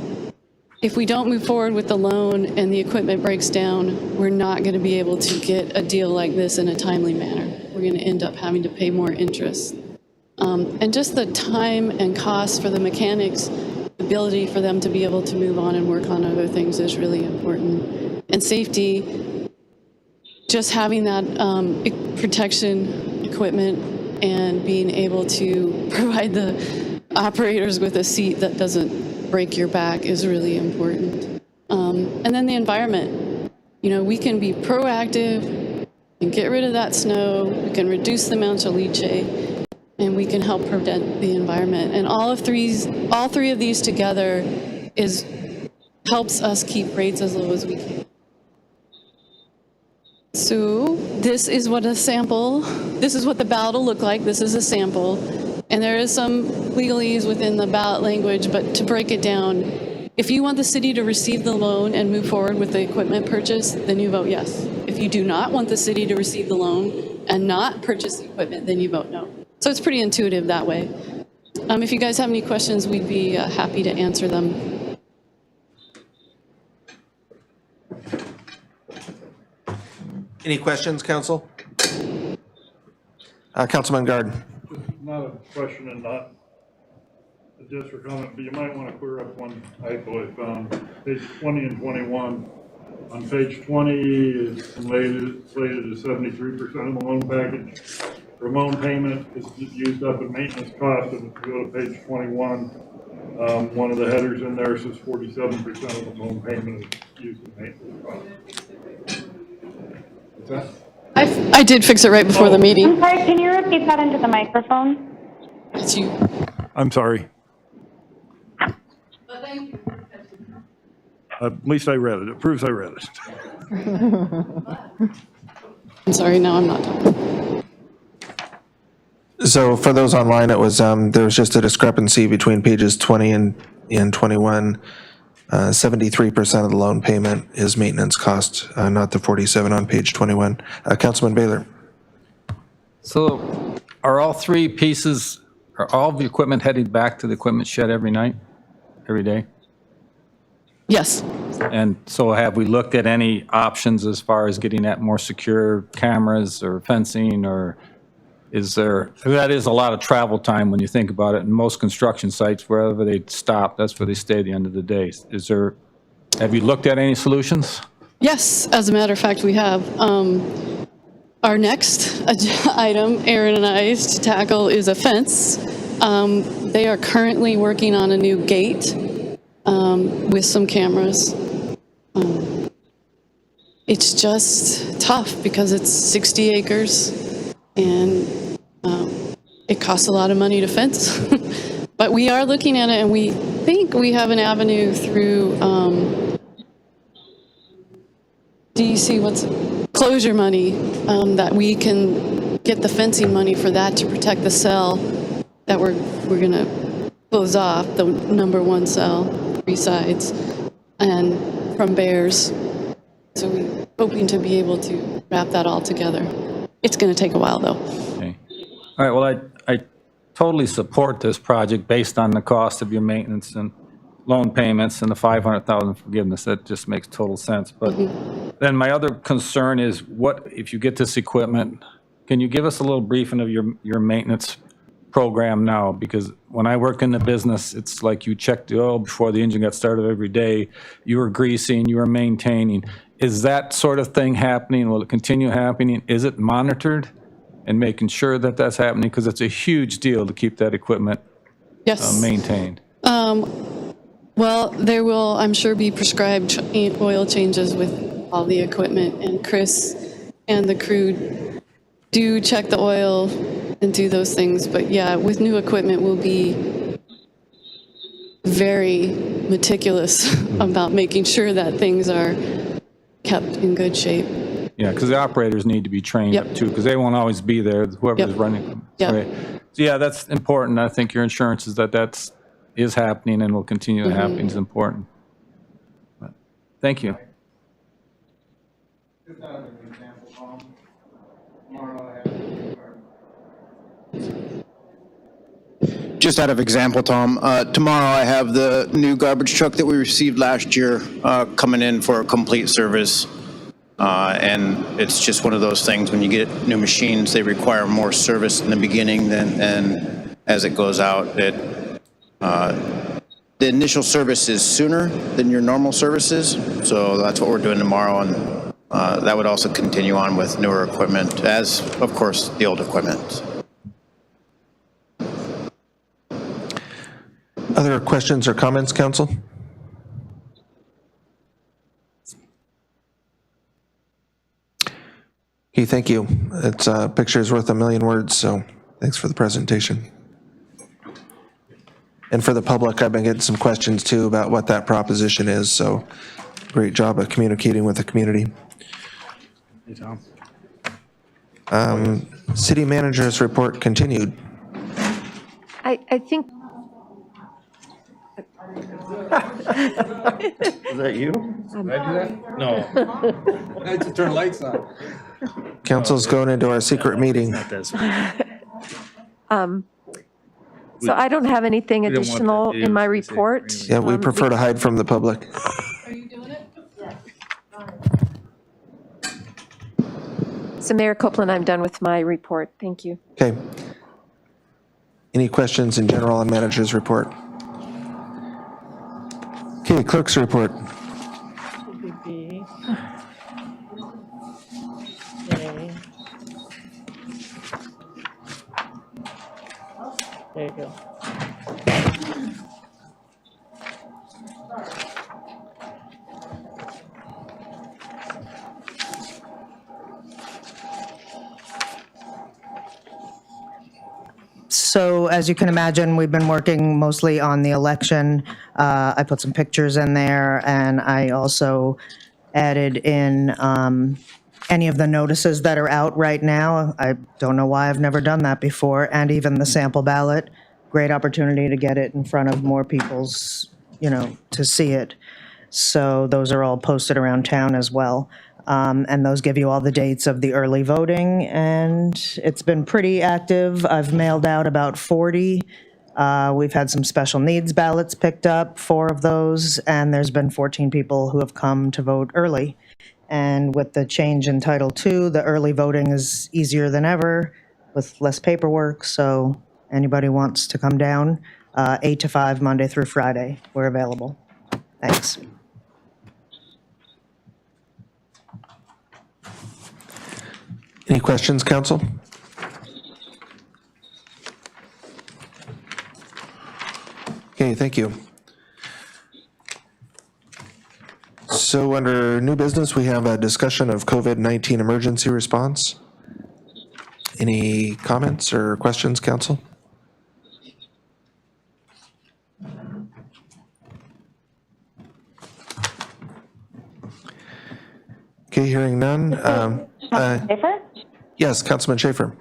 If we don't move forward with the loan and the equipment breaks down, we're not going to be able to get a deal like this in a timely manner. We're going to end up having to pay more interest. And just the time and cost for the mechanics, the ability for them to be able to move on and work on other things is really important. And safety, just having that protection equipment and being able to provide the operators with a seat that doesn't break your back is really important. And then the environment. We can be proactive and get rid of that snow. We can reduce the amount of leachate, and we can help prevent the environment. And all three of these together helps us keep rates as low as we can. So this is what the ballot will look like. This is a sample. And there is some legalese within the ballot language, but to break it down, if you want the city to receive the loan and move forward with the equipment purchase, then you vote yes. If you do not want the city to receive the loan and not purchase the equipment, then you vote no. So it's pretty intuitive that way. If you guys have any questions, we'd be happy to answer them. Any questions, council? Councilman Guard. Not a question and not just for comment, but you might want to clear up one typo I found. Page 20 and 21. On page 20, it's slated as 73% of the loan package. The loan payment is used up in maintenance cost. And if you go to page 21, one of the headers in there says 47% of the loan payment is used in maintenance cost. What's that? I did fix it right before the meeting. I'm sorry, can you repeat that into the microphone? It's you. I'm sorry. At least I read it. It proves I read it. I'm sorry, no, I'm not talking. So for those online, it was, there was just a discrepancy between pages 20 and 21. 73% of the loan payment is maintenance cost, not the 47 on page 21. Councilman Baylor. So are all three pieces, are all the equipment heading back to the equipment shed every night, every day? Yes. And so have we looked at any options as far as getting at more secure cameras or fencing, or that is a lot of travel time when you think about it. In most construction sites, wherever they stop, that's where they stay at the end of the day. Have you looked at any solutions? Yes, as a matter of fact, we have. Our next item, Aaron and I, to tackle is a fence. They are currently working on a new gate with some cameras. It's just tough because it's 60 acres and it costs a lot of money to fence. But we are looking at it, and we think we have an avenue through closure money, that we can get the fencing money for that to protect the cell that we're going to close off, the number one cell, 3 sides, and from bears. So we're hoping to be able to wrap that all together. It's going to take a while, though. Okay. All right, well, I totally support this project based on the cost of your maintenance and loan payments and the $500,000 forgiveness. That just makes total sense. But then my other concern is, what if you get this equipment? Can you give us a little briefing of your maintenance program now? Because when I work in the business, it's like you check the oil before the engine got started every day. You were greasing, you were maintaining. Is that sort of thing happening? Will it continue happening? Is it monitored and making sure that that's happening? Because it's a huge deal to keep that equipment maintained. Well, there will, I'm sure, be prescribed oil changes with all the equipment, and Chris and the crew do check the oil and do those things. But yeah, with new equipment, we'll be very meticulous about making sure that things are kept in good shape. Yeah, because the operators need to be trained Yep. up too, because they won't always be there, whoever's Yep. running them. Yep. Right. So yeah, that's important. I think your insurance is that is happening and will continue to happen is important. But, thank you. Just out of example, Tom, tomorrow I have the new garbage truck that we received last year coming in for a complete service. And it's just one of those things, when you get new machines, they require more service in the beginning than as it goes out. The initial service is sooner than your normal services, so that's what we're doing tomorrow, and that would also continue on with newer equipment, as, of course, the old equipment. Other questions or comments, council? Okay, thank you. It's a picture is worth a million words, so thanks for the presentation. And for the public, I've been getting some questions too about what that proposition is, so great job of communicating with the community. Hey, Tom. City manager's report continued. I think, Was that you? Did I do that? No. I had to turn lights on. Council's going into our secret meeting. so I don't have anything We don't want additional that in my video to say report. Yeah, we prefer to hide from the public. Are you doing it? So Mayor Copeland, I'm done with my report. Thank you. Okay. Any questions in general on manager's report? Okay, clerk's report. B. A. There you go. So as you can imagine, we've been working mostly on the election. I put some pictures in there, and I also added in any of the notices that are out right now. I don't know why I've never done that before, and even the sample ballot. Great opportunity to get it in front of more people's, to see it. So those are all posted around town as well. And those give you all the dates of the early voting, and it's been pretty active. I've mailed out about 40. We've had some special needs ballots picked up, 4 of those, and there's been 14 people who have come to vote early. And with the change in Title II, the early voting is easier than ever with less paperwork, so anybody wants to come down, 8 to 5, Monday through Friday, we're available. Thanks. Any questions, council? Okay, thank you. So under new business, we have a discussion of COVID-19 emergency response. Any comments or questions, council? Okay, hearing none. Schaefer? Yes, Councilman Schaefer.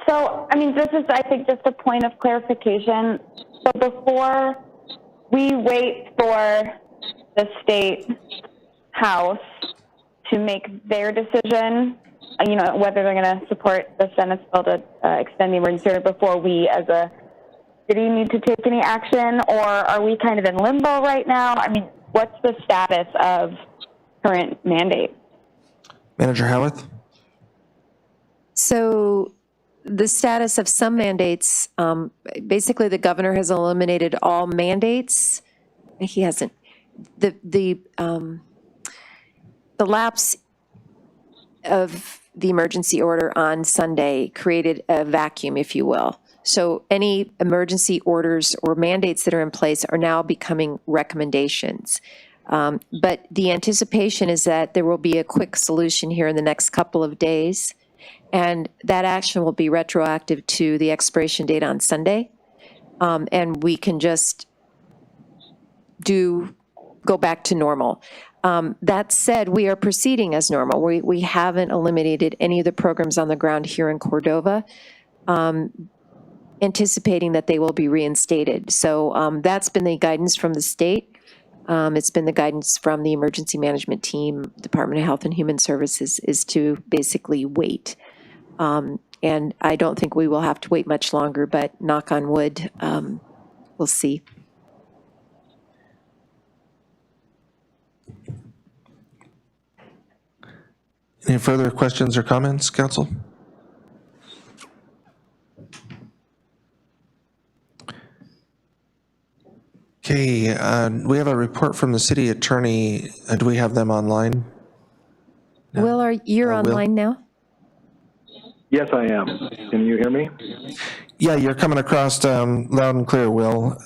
So, this is, I think, just a point of clarification. So before we wait for the state house to make their decision, whether they're going to support the Senate's bill to extend the emergency order, before we as a city need to take any action, or are we kind of in limbo right now? What's the status of current mandate? Manager Howarth? So the status of some mandates, basically the governor has eliminated all mandates. He hasn't. The lapse of the emergency order on Sunday created a vacuum, if you will. So any emergency orders or mandates that are in place are now becoming recommendations. But the anticipation is that there will be a quick solution here in the next couple of days. And that action will be retroactive to the expiration date on Sunday. And we can just go back to normal. That said, we are proceeding as normal. We haven't eliminated any of the programs on the ground here in Cordova, anticipating that they will be reinstated. So that's been the guidance from the state. It's been the guidance from the emergency management team, Department of Health and Human Services, is to basically wait. And I don't think we will have to wait much longer, but knock on wood, we'll see. Any further questions or comments, council? Okay, we have a report from the city attorney. Do we have them online? Will, you're Will? online now? Yes, I am. Can you hear me? Yeah, you're coming across loud and clear, Will.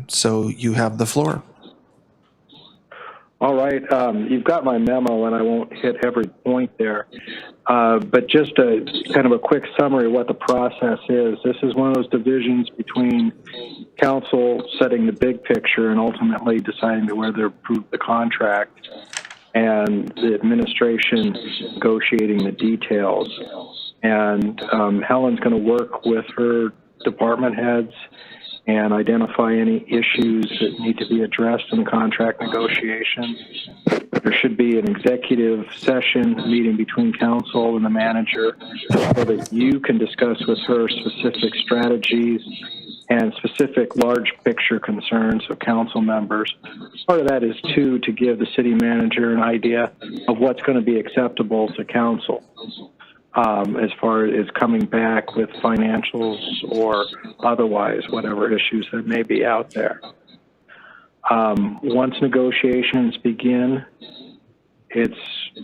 So you have the floor. All right. You've got my memo, and I won't hit every point there. But just a kind of a quick summary of what the process is. This is one of those divisions between council setting the big picture and ultimately deciding to whether to approve the contract, and the administration negotiating the details. And Helen's going to work with her department heads and identify any issues that need to be addressed in the contract negotiations. There should be an executive session meeting between council and the manager so that you can discuss with her specific strategies and specific large picture concerns of council members. Part of that is, too, to give the city manager an idea of what's going to be acceptable to council. As far as coming back with financials or otherwise, whatever issues there may be out there. Once negotiations begin,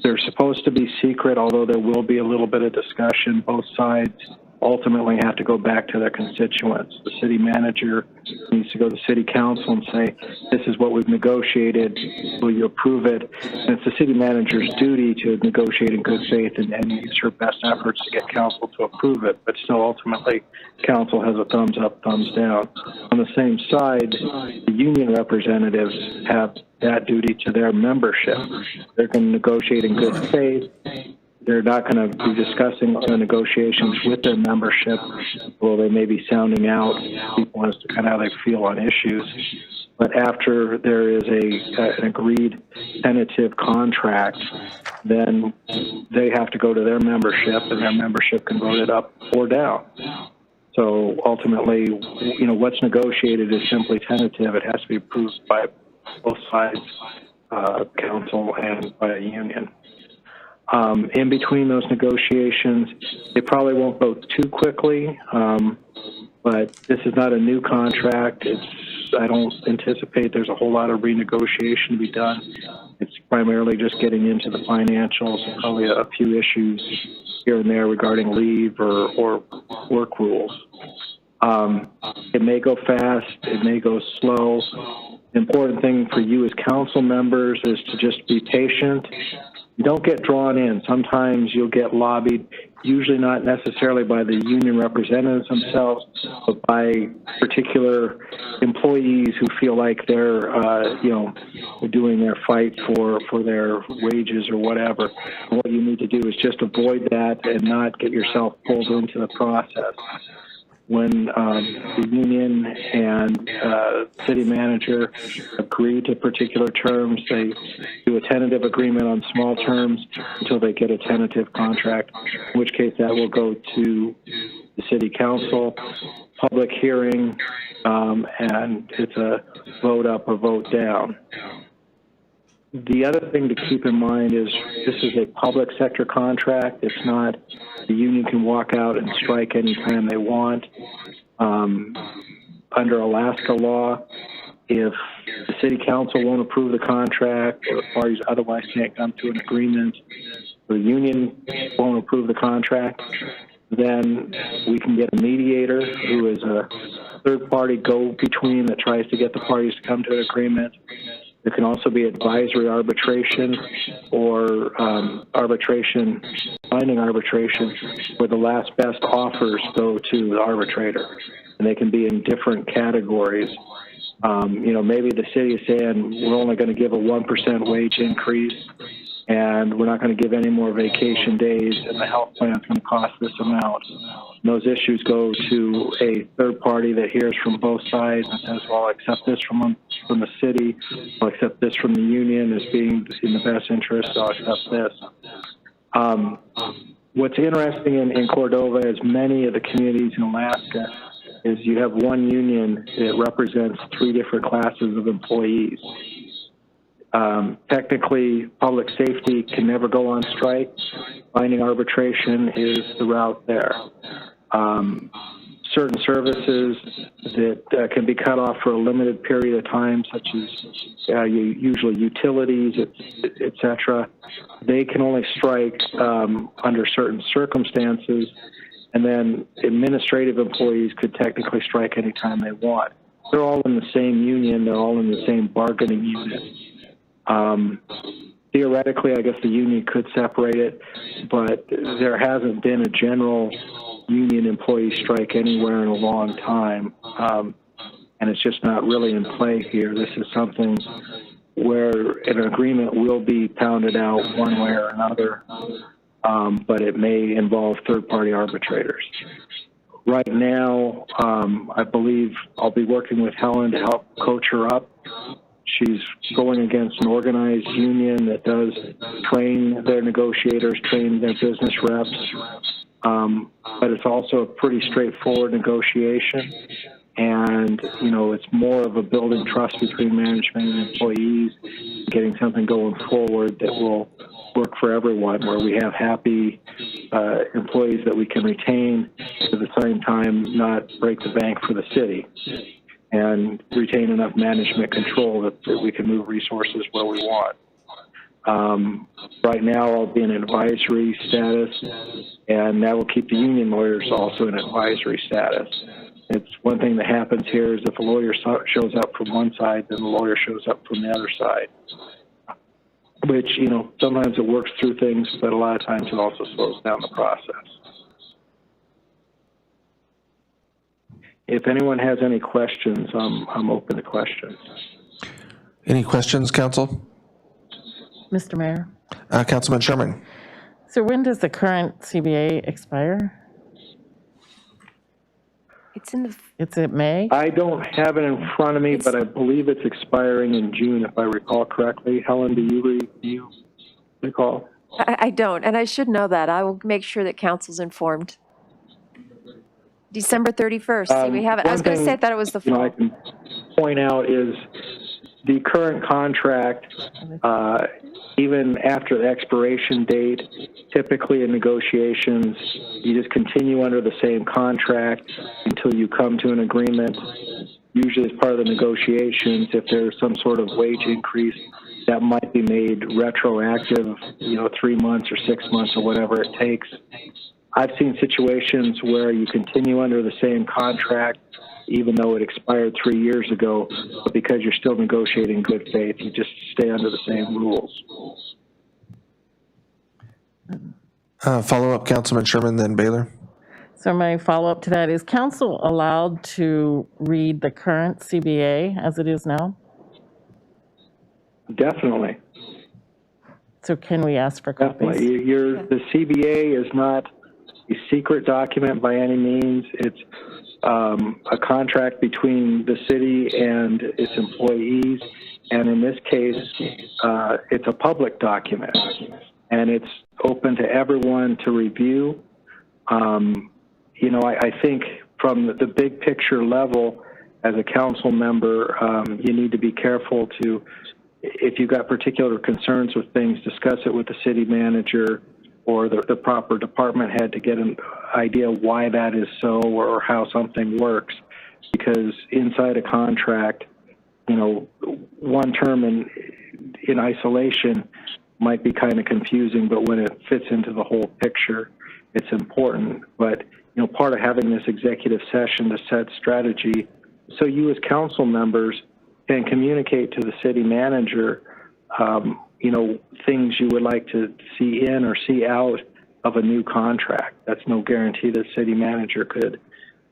they're supposed to be secret, although there will be a little bit of discussion. Both sides ultimately have to go back to their constituents. The city manager needs to go to city council and say, this is what we've negotiated, will you approve it? And it's the city manager's duty to negotiate in good faith and use her best efforts to get council to approve it, but still ultimately council has a thumbs up, thumbs down. On the same side, the union representatives have that duty to their membership. They're going to negotiate in good faith. They're not going to be discussing the negotiations with their membership, although they may be sounding out people as to kind of how they feel on issues. But after there is an agreed tentative contract, then they have to go to their membership, and their membership can vote it up or down. So ultimately, what's negotiated is simply tentative. It has to be approved by both sides, council and by a union. In between those negotiations, they probably won't go too quickly, but this is not a new contract. I don't anticipate there's a whole lot of renegotiation to be done. It's primarily just getting into the financials and probably a few issues here and there regarding leave or work rules. It may go fast, it may go slow. The important thing for you as council members is to just be patient. You don't get drawn in. Sometimes you'll get lobbied, usually not necessarily by the union representatives themselves, but by particular employees who feel like they're, doing their fight for their wages or whatever. And what you need to do is just avoid that and not get yourself pulled into the process. When the union and city manager agree to particular terms, they do a tentative agreement on small terms until they get a tentative contract, in which case that will go to the city council, public hearing, and it's a vote up or vote down. The other thing to keep in mind is this is a public sector contract. It's not the union can walk out and strike anytime they want. Under Alaska law, if the city council won't approve the contract or the parties otherwise can't come to an agreement, or the union won't approve the contract, then we can get a mediator who is a third-party go-between that tries to get the parties to come to an agreement. There can also be advisory arbitration or arbitration binding arbitration where the last best offers go to the arbitrator. And they can be in different categories. Maybe the city is saying we're only going to give a 1% wage increase and we're not going to give any more vacation days, and the health plan is going to cost this amount. And those issues go to a third party that hears from both sides and says, well, I'll accept this from the city, I'll accept this from the union as being in the best interest, I'll accept this. What's interesting in Cordova, as many of the communities in Alaska, is you have one union that represents 3 different classes of employees. Technically, public safety can never go on strike. Binding arbitration is the route there. Certain services that can be cut off for a limited period of time, such as usually utilities, et cetera, they can only strike under certain circumstances, and then administrative employees could technically strike anytime they want. They're all in the same union. They're all in the same bargaining unit. Theoretically, I guess the union could separate it, but there hasn't been a general union employee strike anywhere in a long time, and it's just not really in play here. This is something where an agreement will be pounded out one way or another, but it may involve third-party arbitrators. Right now, I believe I'll be working with Helen to help coach her up. She's going against an organized union that does train their negotiators, train their business reps, but it's also a pretty straightforward negotiation. And, it's more of a building trust between management and employees, getting something going forward that will work for everyone, where we have happy employees that we can retain, at the same time not break the bank for the city, and retain enough management control that we can move resources where we want. Right now, I'll be in advisory status, and that will keep the union lawyers also in advisory status. It's one thing that happens here is if a lawyer shows up from one side, then the lawyer shows up from the other side, which, sometimes it works through things, but a lot of times it also slows down the process. If anyone has any questions, I'm open to questions. Any questions, Council? Mr. Mayor? Councilman Sherman. So when does the current CBA expire? It's at May? I don't have it in front of me, but I believe it's expiring in June, if I recall correctly. Helen, do you recall? I don't, and I should know that. I will make sure that council's informed. December 31st. See, we have it. I was going to say I thought it was the fall. I can point out is the current contract, even after the expiration date, typically in negotiations, you just continue under the same contract until you come to an agreement. Usually as part of the negotiations, if there's some sort of wage increase, that might be made retroactive, 3 months or 6 months or whatever it takes. I've seen situations where you continue under the same contract, even though it expired 3 years ago, but because you're still negotiating good faith, you just stay under the same rules. Follow up, Councilman Sherman, then Baylor. So my follow-up to that is council allowed to read the current CBA as it is now? Definitely. So can we ask for copies? Definitely. The CBA is not a secret document by any means. It's a contract between the city and its employees, and in this case, it's a public document, and it's open to everyone to review. I think from the big picture level, as a council member, you need to be careful to, if you've got particular concerns with things, discuss it with the city manager or the proper department head to get an idea why that is so or how something works. Because inside a contract, one term in isolation might be kind of confusing, but when it fits into the whole picture, it's important. But, part of having this executive session to set strategy, so you as council members can communicate to the city manager, things you would like to see in or see out of a new contract. That's no guarantee the city manager could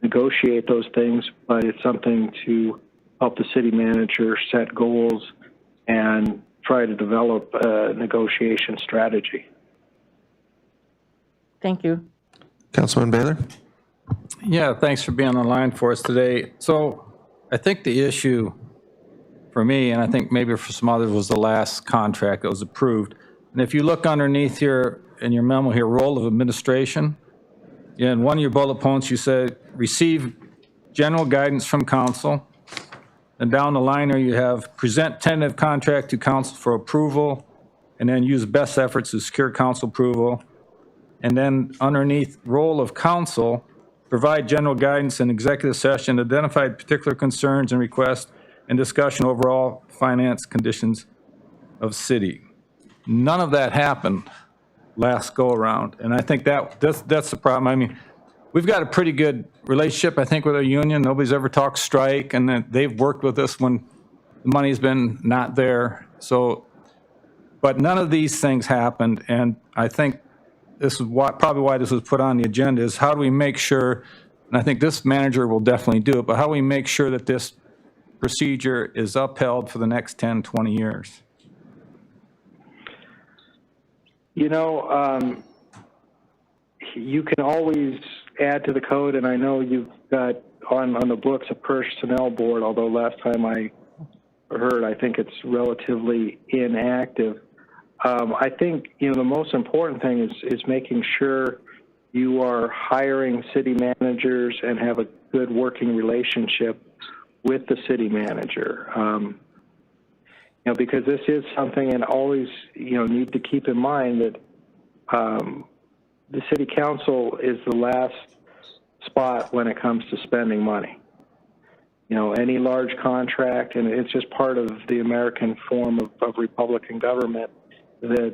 negotiate those things, but it's something to help the city manager set goals and try to develop a negotiation strategy. Thank you. Councilman Baylor? Yeah, thanks for being on the line for us today. So I think the issue for me, and I think maybe for some others, was the last contract that was approved. And if you look underneath here in your memo here, role of administration, in one of your bullet points, you said, receive general guidance from council. And down the line there, you have present tentative contract to council for approval, and then use best efforts to secure council approval. And then underneath role of council, provide general guidance in executive session, identify particular concerns and requests, and discussion overall finance conditions of city. None of that happened last go around, and I think that's the problem. I mean, we've got a pretty good relationship, I think, with our union. Nobody's ever talked strike, and then they've worked with us when the money's been not there. So, but none of these things happened, and I think this is probably why this was put on the agenda, is how do we make sure, and I think this manager will definitely do it, but how do we make sure that this procedure is upheld for the next 10, 20 years? You know, you can always add to the code, and I know you've got on the books a personnel board, although last time I heard, I think it's relatively inactive. I think, you know, the most important thing is making sure you are hiring city managers and have a good working relationship with the city manager. You know, because this is something, and always, you know, need to keep in mind that the city council is the last spot when it comes to spending money. You know, any large contract, and it's just part of the American form of Republican government, that,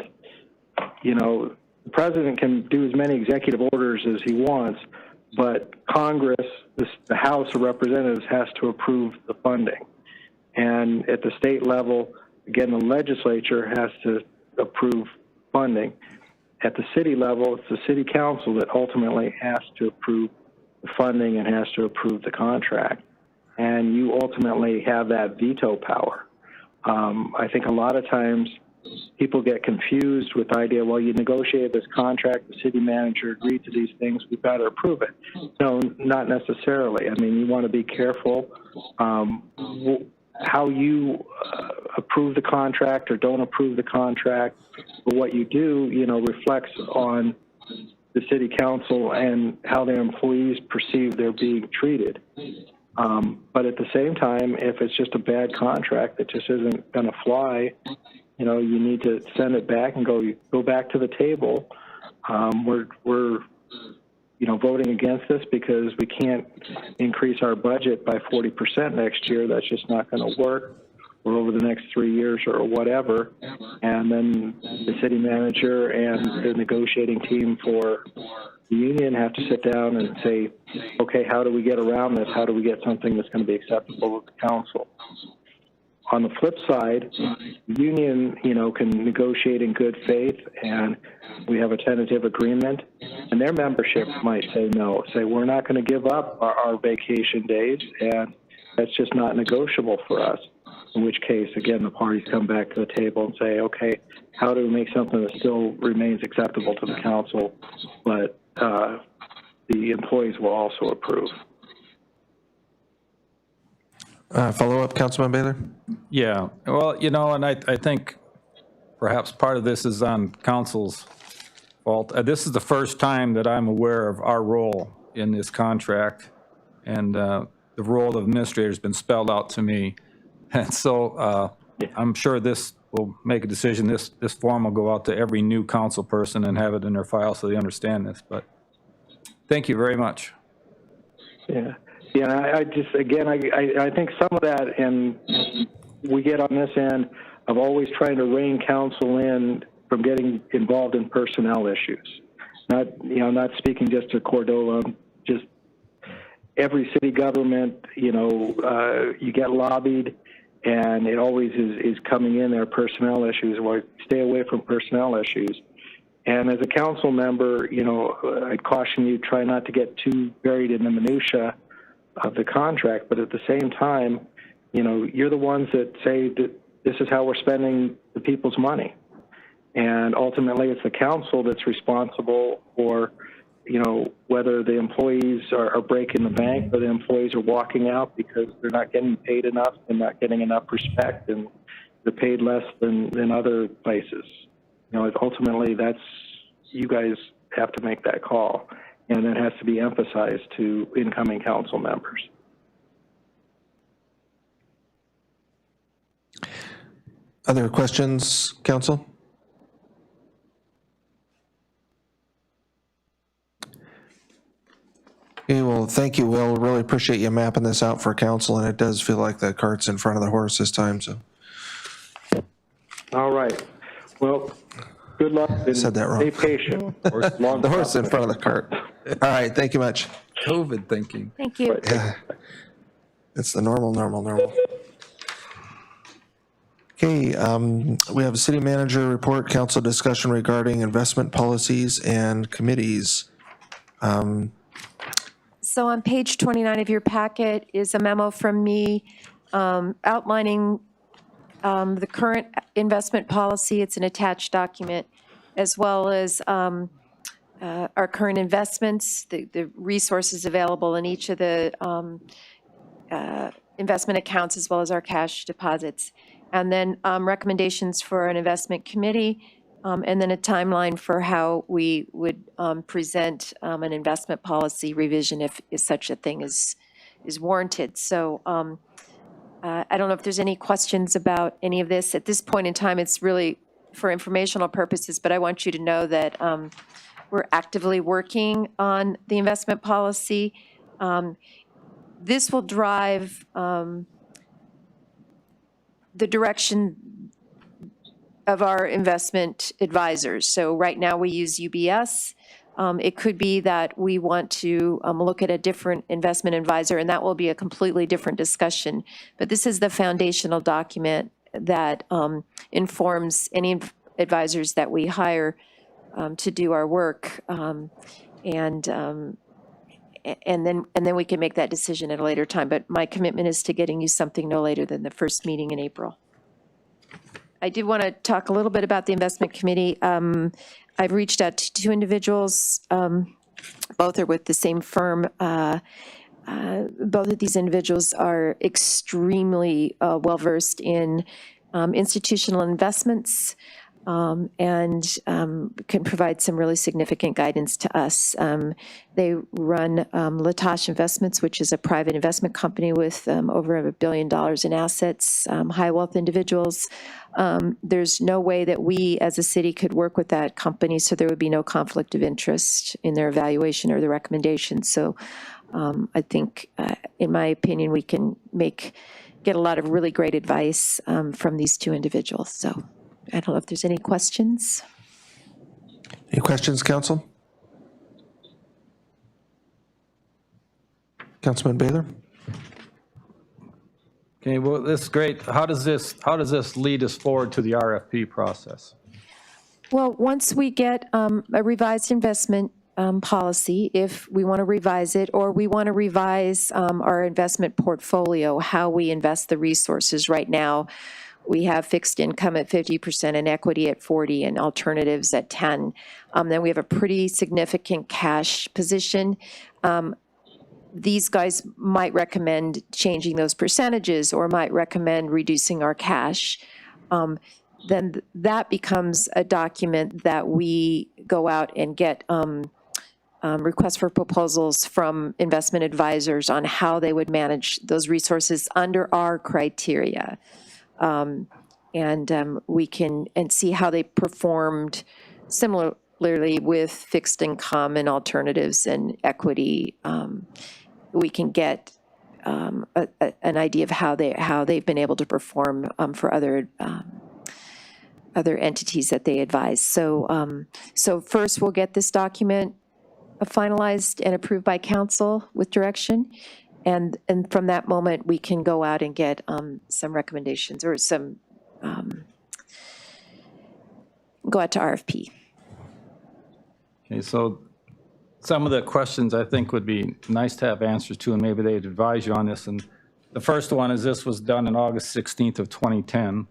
you know, the president can do as many executive orders as he wants, but Congress, the House of Representatives, has to approve the funding. And at the state level, again, the legislature has to approve funding. At the city level, it's the city council that ultimately has to approve the funding and has to approve the contract. And you ultimately have that veto power. I think a lot of times people get confused with the idea, well, you negotiated this contract, the city manager agreed to these things, we've got to approve it. No, not necessarily. I mean, you want to be careful how you approve the contract or don't approve the contract, but what you do, you know, reflects on the city council and how their employees perceive they're being treated. But at the same time, if it's just a bad contract that just isn't going to fly, you know, you need to send it back and go back to the table. We're you know, voting against this because we can't increase our budget by 40% next year. That's just not going to work, or over the next 3 years or whatever. And then the city manager and the negotiating team for the union have to sit down and say, okay, how do we get around this? How do we get something that's going to be acceptable to the council? On the flip side, the union, you know, can negotiate in good faith, and we have a tentative agreement, and their membership might say no, say we're not going to give up our vacation days, and that's just not negotiable for us. In which case, again, the parties come back to the table and say, okay, how do we make something that still remains acceptable to the council, but the employees will also approve? Follow up, Councilman Baylor? Yeah, well, you know, and I think perhaps part of this is on council's fault. This is the first time that I'm aware of our role in this contract, and the role of administrator has been spelled out to me. And so I'm sure this will make a decision. This form will go out to every new council person and have it in their file so they understand this. But thank you very much. Yeah. Yeah, I just, again, I think some of that, and we get on this end of always trying to rein council in from getting involved in personnel issues. Not, you know, not speaking just to Cordova, just every city government, you know, you get lobbied, and it always is coming in there, personnel issues, or stay away from personnel issues. And as a council member, you know, I'd caution you, try not to get too buried in the minutia of the contract, but at the same time, you know, you're the ones that say that this is how we're spending the people's money. And ultimately, it's the council that's responsible for, you know, whether the employees are breaking the bank or the employees are walking out because they're not getting paid enough and not getting enough respect, and they're paid less than other places. You know, ultimately, that's, you guys have to make that call, and that has to be emphasized to incoming council members. Other questions, council? Okay, well, thank you, Will. Really appreciate you mapping this out for council, and it does feel like the cart's in front of the horse this time, so. All right. Well, good luck. I said that wrong. Stay patient. The horse in front of the cart. All right, thank you much. COVID thinking. Thank you. Yeah. It's the normal. Okay, we have a city manager report, council discussion regarding investment policies and committees. So on page 29 of your packet is a memo from me outlining the current investment policy. It's an attached document, as well as our current investments, the resources available in each of the investment accounts, as well as our cash deposits. And then recommendations for an investment committee, and then a timeline for how we would present an investment policy revision if such a thing is warranted. So I don't know if there's any questions about any of this. At this point in time, it's really for informational purposes, but I want you to know that we're actively working on the investment policy. This will drive the direction of our investment advisors. So right now we use UBS. It could be that we want to look at a different investment advisor, and that will be a completely different discussion. But this is the foundational document that informs any advisors that we hire to do our work. And then we can make that decision at a later time. But my commitment is to getting you something no later than the first meeting in April. I did want to talk a little bit about the investment committee. I've reached out to two individuals. Both are with the same firm. Both of these individuals are extremely well-versed in institutional investments, and can provide some really significant guidance to us. They run Latosh Investments, which is a private investment company with over $1 billion in assets, high wealth individuals. There's no way that we as a city could work with that company, so there would be no conflict of interest in their evaluation or the recommendations. So I think, in my opinion, we can get a lot of really great advice from these two individuals. So I don't know if there's any questions. Any questions, council? Councilman Baylor? Okay, well, this is great. How does this lead us forward to the RFP process? Well, once we get a revised investment policy, if we want to revise it, or we want to revise our investment portfolio, how we invest the resources. Right now, we have fixed income at 50% and equity at 40% and alternatives at 10%. Then we have a pretty significant cash position. These guys might recommend changing those percentages or might recommend reducing our cash. Then that becomes a document that we go out and get requests for proposals from investment advisors on how they would manage those resources under our criteria. We can see how they performed similarly with fixed income and alternatives and equity. We can get an idea of how they've been able to perform for other entities that they advise. So first we'll get this document finalized and approved by council with direction. And from that moment, we can go out and get some recommendations or go out to RFP. Okay, so some of the questions I think would be nice to have answers to, and maybe they'd advise you on this. And the first one is this was done on August 16th of 2010.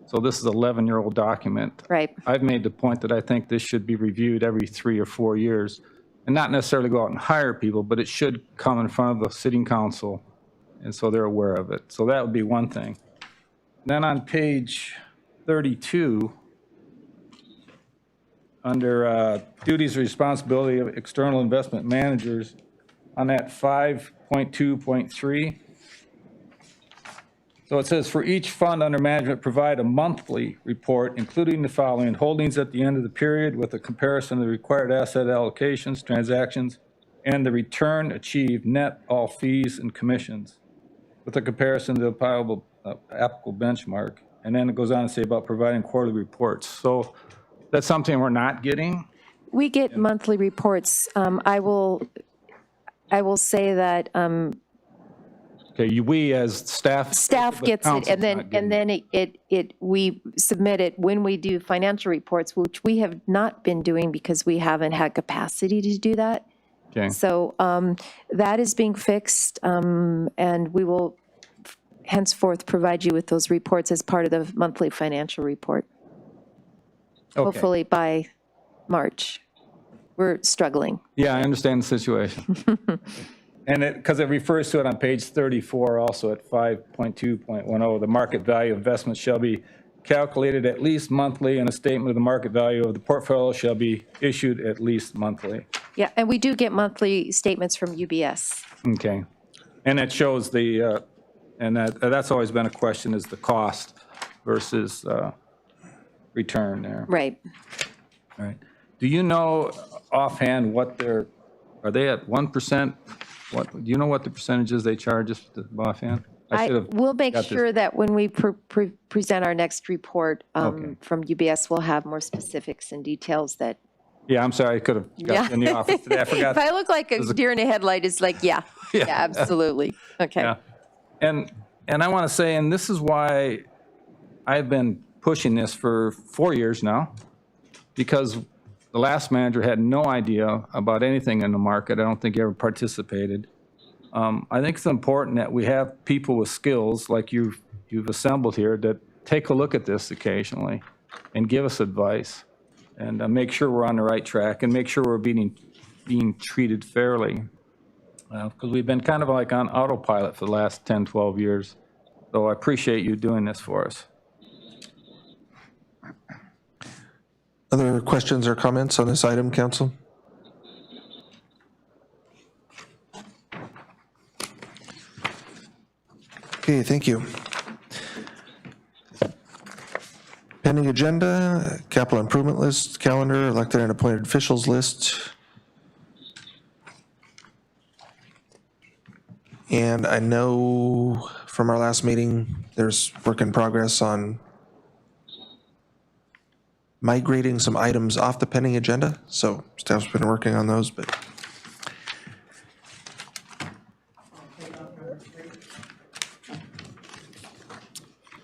So this is an 11-year-old document. Right. I've made the point that I think this should be reviewed every 3 or 4 years, and not necessarily go out and hire people, but it should come in front of the sitting council, and so they're aware of it. So that would be one thing. Then on page 32, under duties and responsibility of external investment managers, on that 5.2.3, so it says, for each fund under management, provide a monthly report, including the following: holdings at the end of the period with a comparison of the required asset allocations, transactions, and the return achieved net all fees and commissions, with a comparison to the applicable benchmark. And then it goes on to say about providing quarterly reports. So that's something we're not getting. We get monthly reports. I will say that Okay, we as staff. staff but gets it, council's and not then, getting we submit it when we do financial reports, which we have not been doing because we haven't had capacity to do that. Okay. So that is being fixed, and we will henceforth provide you with those reports as part of the monthly financial report. Okay. Hopefully by March. We're struggling. Yeah, I understand the situation. And because it refers to it on page 34 also at 5.2.10, the market value of investments shall be calculated at least monthly, and a statement of the market value of the portfolio shall be issued at least monthly. Yeah, and we do get monthly statements from UBS. Okay. And it shows the, and that's always been a question, is the cost versus return there. Right. All right. Do you know offhand what are they at 1%? Do you know what the percentages they charge us offhand? We'll make got this. sure that when we present our next report Okay. from UBS, we'll have more specifics and details that. Yeah, I'm sorry, I could have got in the office today, I forgot. If I look like a deer in a headlight, it's like, yeah, absolutely. Okay. Yeah. And I want to say, and this is why I've been pushing this for 4 years now, because the last manager had no idea about anything in the market. I don't think he ever participated. I think it's important that we have people with skills like you've assembled here that take a look at this occasionally and give us advice, and make sure we're on the right track, and make sure we're being treated fairly. Because we've been kind of like on autopilot for the last 10, 12 years. So I appreciate you doing this for us. Other questions or comments on this item, council? Okay, thank you. Pending agenda, capital improvement list, calendar, elected and appointed officials list. And I know from our last meeting, there's work in progress on migrating some items off the pending agenda, so staff's been working on those, but.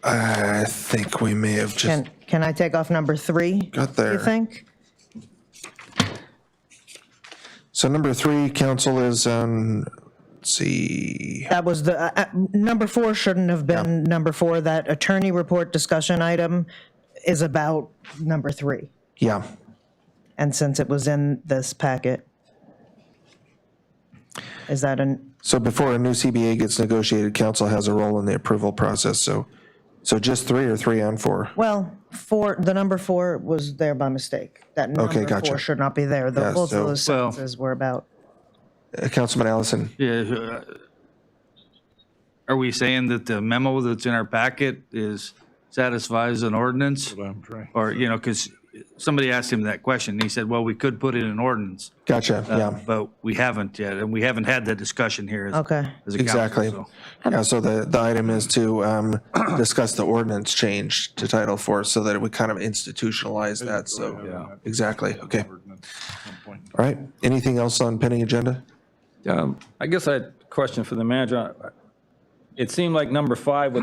I think we may have just Can I take off number 3? got there. You think? So number 3, council is on, let's see, That was the, number 4 shouldn't have been number 4. That attorney report discussion item is about number 3. yeah. And since it was in this packet, is that an, So before a new CBA gets negotiated, council has a role in the approval process, so just 3 or 3 and 4? well, 4, the number 4 was there by mistake. That Okay, number gotcha. 4 should not be there. Yeah, Both so- of those sentences were about. Councilman Allison? Yeah, are we saying that the memo that's in our packet satisfies an ordinance? Or, because somebody asked him that question, and he said, well, we could put it in an ordinance. Gotcha, yeah. But we haven't yet, and we haven't had that discussion here as Okay. as a council. Exactly. so. Yeah, so the item is to discuss the ordinance change to Title IV so that it would kind of institutionalize that, so. Exactly, okay. All right, anything else on pending agenda? I guess I had a question for the manager. It seemed like number 5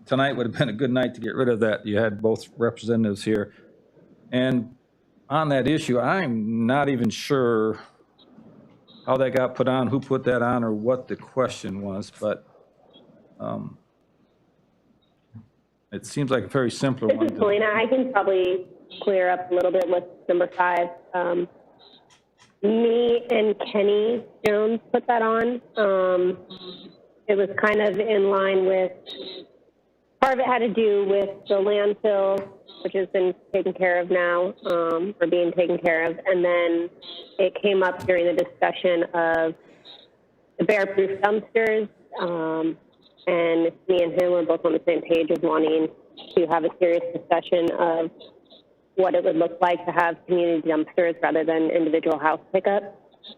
tonight would have been a good night to get rid of that. You had both representatives here. And on that issue, I'm not even sure how that got put on, who put that on, or what the question was, but it seems like a very simpler This one. is Selena. I can probably clear up a little bit with number 5. Me and Kenny Jones put that on. It was kind of in line with, part of it had to do with the landfill, which has been taken care of now, or being taken care of. And then it came up during the discussion of the bear-proof dumpsters. And me and him were both on the same page of wanting to have a serious discussion of what it would look like to have community dumpsters rather than individual house pickups,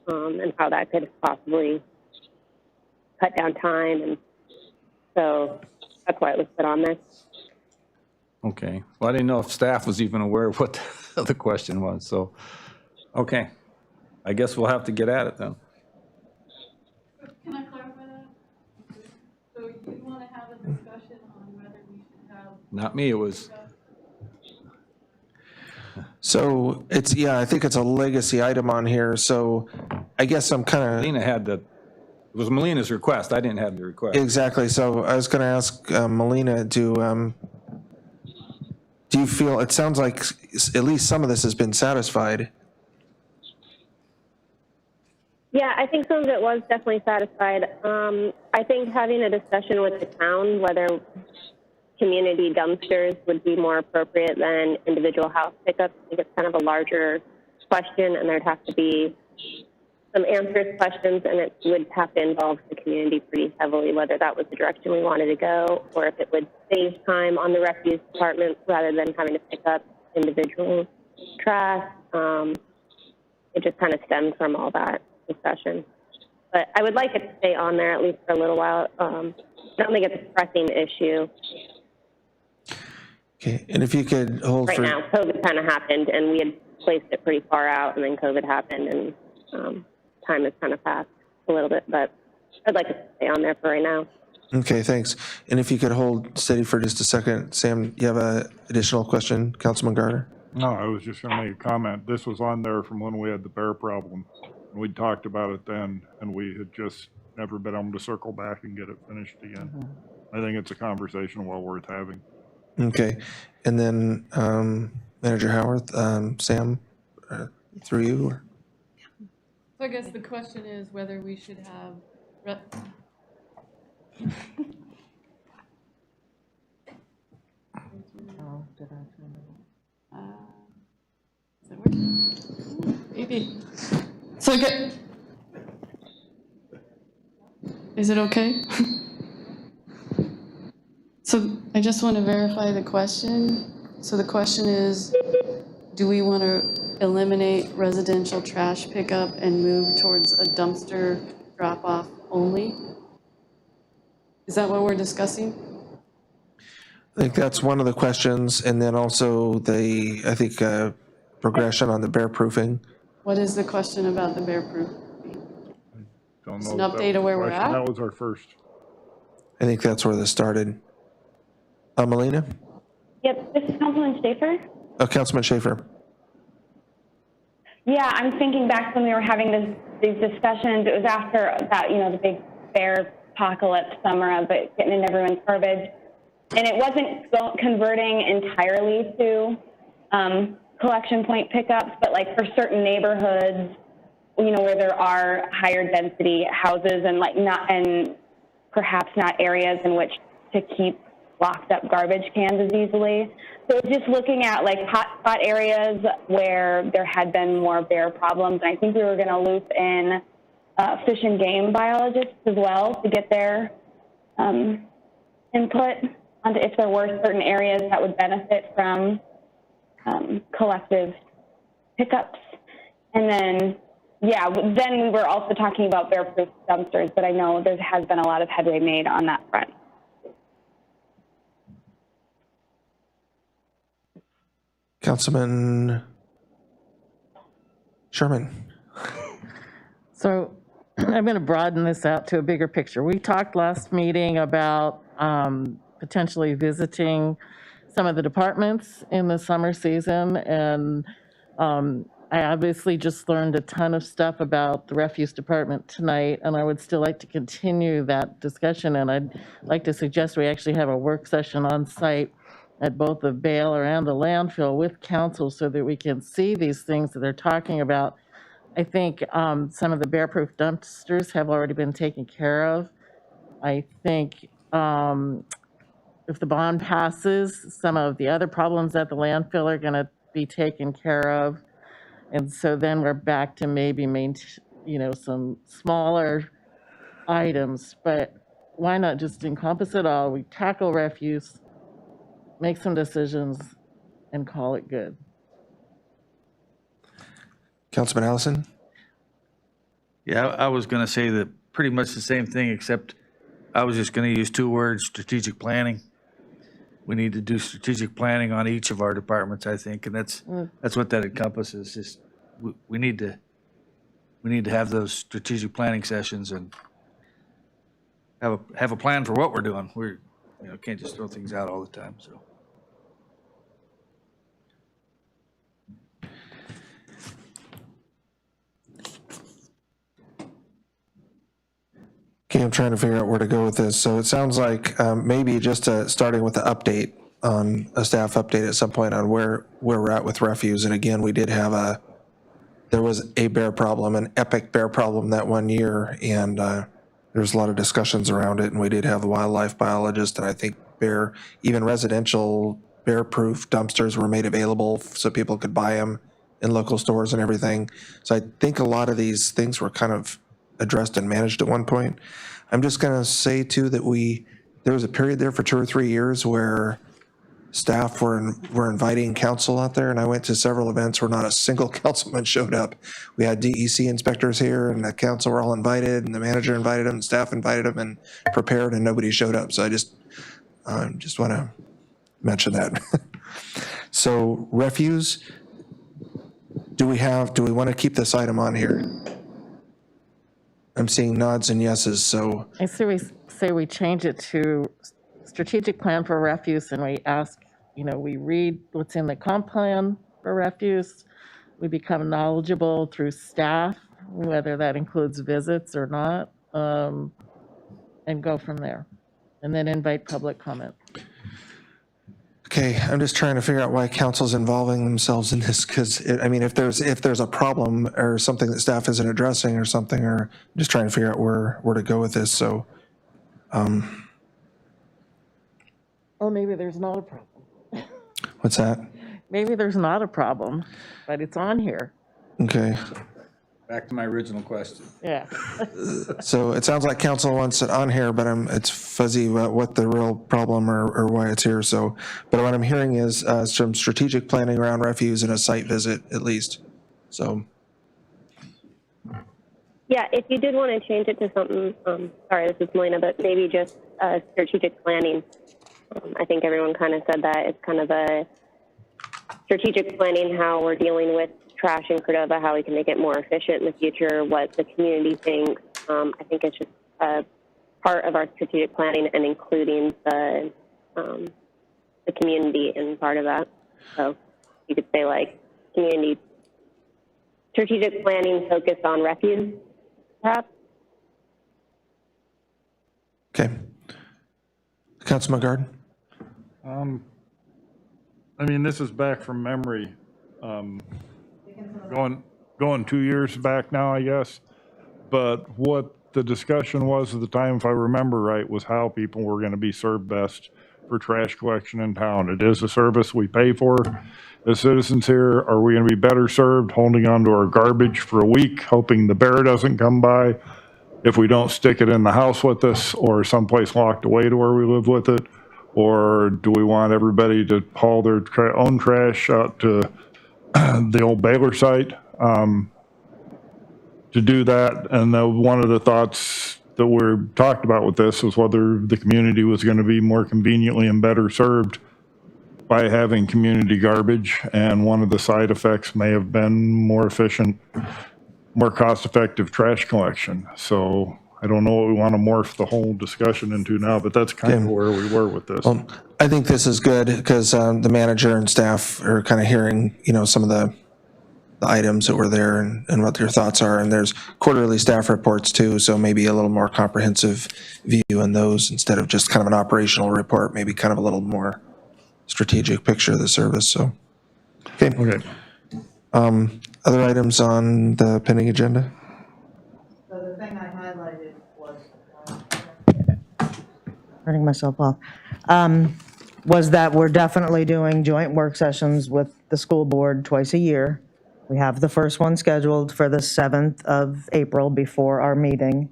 and how that could possibly cut down time. And so that's why it was put on there. Okay. Well, I didn't know if staff was even aware of what the question was, so, okay. I guess we'll have to get at it then. Can I clarify that? So you want to have a discussion on whether we should have... Not me, it was, So it's, yeah, I think it's a legacy item on here, so I guess I'm kind of. Melina had the, it was Melina's request, I didn't have the request. Exactly, so I was going to ask Melina, do you feel, it sounds like at least some of this has been satisfied. Yeah, I think some of it was definitely satisfied. I think having a discussion with the town, whether community dumpsters would be more appropriate than individual house pickups, I think it's kind of a larger question, and there'd have to be some answers questions, and it would have to involve the community pretty heavily, whether that was the direction we wanted to go, or if it would save time on the refuse department rather than having to pick up individual trash. It just kind of stemmed from all that discussion. But I would like it to stay on there at least for a little while. I don't think it's a pressing issue. Okay, and if you could hold Right for. now, COVID kind of happened, and we had placed it pretty far out, and then COVID happened, and time has kind of passed a little bit, but I'd like it to stay on there for right now. Okay, thanks. And if you could hold steady for just a second. Sam, you have an additional question, Councilman Gardner? No, I was just gonna make a comment. This was on there from when we had the bear problem. We talked about it then, and we had just never been able to circle back and get it finished again. I think it's a conversation well worth having. Okay, and then Manager Howard, Sam, through you. Or? So I guess the question is whether we should have... Is that working? Maybe. So good. Is it okay? So I just want to verify the question. So the question is, do we want to eliminate residential trash pickup and move towards a dumpster drop-off only? Is that what we're discussing? I think that's one of the questions, and then also the, I think, progression on the bear proofing. What is the question about the bear proof? Don't Just know an if that update was of where the we're question. at? That was our first. I think that's where this started. Melina? Yep, this is Councilman Schaefer. Councilman Schaefer. Yeah, I'm thinking back when we were having these discussions. It was after that, the big bear apocalypse summer of it getting in everyone's garbage. And it wasn't converting entirely to collection point pickups, but like for certain neighborhoods, where there are higher density houses and perhaps not areas in which to keep locked up garbage cans as easily. So it's just looking at like hotspot areas where there had been more bear problems. And I think we were going to loop in fish and game biologists as well to get their input onto if there were certain areas that would benefit from collective pickups. And then, then we were also talking about bear-proof dumpsters, but I know there has been a lot of headway made on that front. Councilman Sherman. So I'm going to broaden this out to a bigger picture. We talked last meeting about potentially visiting some of the departments in the summer season and I obviously just learned a ton of stuff about the refuse department tonight, and I would still like to continue that discussion, and I'd like to suggest we actually have a work session on site at both the Baylor and the landfill with council so that we can see these things that they're talking about. I think some of the bear-proof dumpsters have already been taken care of. I think if the bond passes, some of the other problems at the landfill are going to be taken care of. And so then we're back to maybe some smaller items, but why not just encompass it all? We tackle refuse, make some decisions, and call it good. Councilman Allison? Yeah, I was going to say that pretty much the same thing, except I was just going to use 2 words, strategic planning. We need to do strategic planning on each of our departments, I think, and that's what that encompasses. Just we need to have those strategic planning sessions and have a plan for what we're doing. We're can't just throw things out all the time. So. Okay, I'm trying to figure out where to go with this. So it sounds like maybe just starting with the update on a staff update at some point on where we're at with refuse. And again, we did have there was a bear problem, an epic bear problem that one year, and there was a lot of discussions around it. And we did have a wildlife biologist, and I think even residential bear-proof dumpsters were made available so people could buy them in local stores and everything. So I think a lot of these things were kind of addressed and managed at one point. I'm just going to say too that there was a period there for 2 or 3 years where staff were inviting council out there, and I went to several events where not a single councilman showed up. We had DEC inspectors here, and the council were all invited, and the manager invited them, and staff invited them, and prepared, and nobody showed up. So I just want to mention that. So refuse, do we want to keep this item on here? I'm seeing nods and yeses, so. I say we change it to strategic plan for refuse, and we ask, we read what's in the comp plan for refuse. We become knowledgeable through staff, whether that includes visits or not, and go from there. And then invite public comment. Okay, I'm just trying to figure out why council's involving themselves in this, because, if there's a problem or something that staff isn't addressing or something, or I'm just trying to figure out where to go with this, so. Or maybe there's not a problem. What's that? Maybe there's not a problem, but it's on here. Okay. Back to my original question. Yeah. So it sounds like council wants it on here, but it's fuzzy about what the real problem or why it's here. So, but what I'm hearing is some strategic planning around refuse and a site visit at least. So. Yeah, if you did want to change it to something, sorry, this is Melina, but maybe just strategic planning. I think everyone kind of said that. It's kind of a strategic planning, how we're dealing with trash in Cordova, how we can make it more efficient in the future, what the community thinks. I think it's just a part of our strategic planning and including the community in part of that. So you could say like community strategic planning focused on refuse, perhaps. Okay. Councilman Garden? This is back from memory. Going 2 years back now, I guess. But what the discussion was at the time, if I remember right, was how people were going to be served best for trash collection in town. It is a service we pay for as citizens here. Are we going to be better served holding on to our garbage for a week, hoping the bear doesn't come by, if we don't stick it in the house with us or someplace locked away to where we live with it? Or do we want everybody to haul their own trash out to the old Baylor site to do that? And one of the thoughts that were talked about with this was whether the community was going to be more conveniently and better served by having community garbage. And one of the side effects may have been more efficient, more cost-effective trash collection. So I don't know what we want to morph the whole discussion into now, but that's kind of where we were with this. Well, I think this is good because the manager and staff are kind of hearing, some of the the items that were there and what your thoughts are. And there's quarterly staff reports too, so maybe a little more comprehensive view in those instead of just kind of an operational report, maybe kind of a little more strategic picture of the service, so. Okay. Other items on the pending agenda? So the thing I highlighted was, turning myself off, was that we're definitely doing joint work sessions with the school board twice a year. We have the first one scheduled for the 7th of April before our meeting.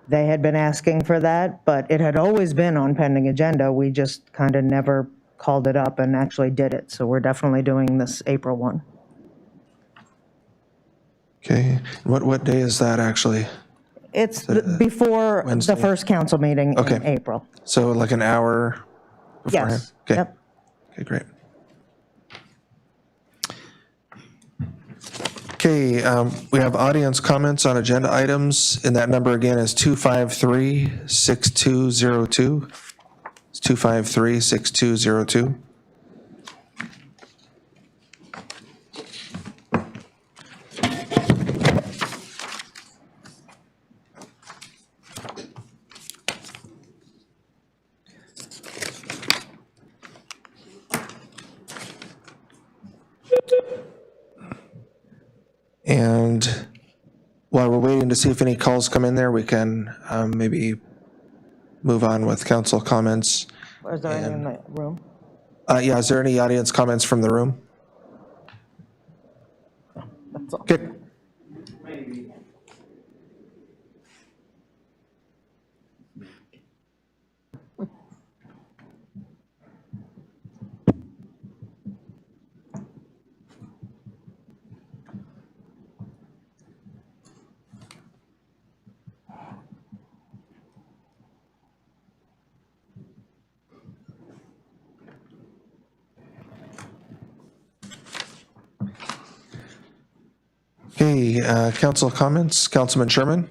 They had been asking for that, but it had always been on pending agenda. We just kind of never called it up and actually did it. So we're definitely doing this April one. Okay, what day is that actually? It's before Wednesday? the first council meeting Okay. in April. So like an hour beforehand? Yes. Okay. Yep. Okay, great. Okay, we have audience comments on agenda items, and that number again is 253-6202. It's 253-6202. And while we're waiting to see if any calls come in there, we can maybe move on with council comments. Is there any in the room? Yeah, is there any audience comments from the room? That's all. Okay. Okay, council comments, Councilman Sherman?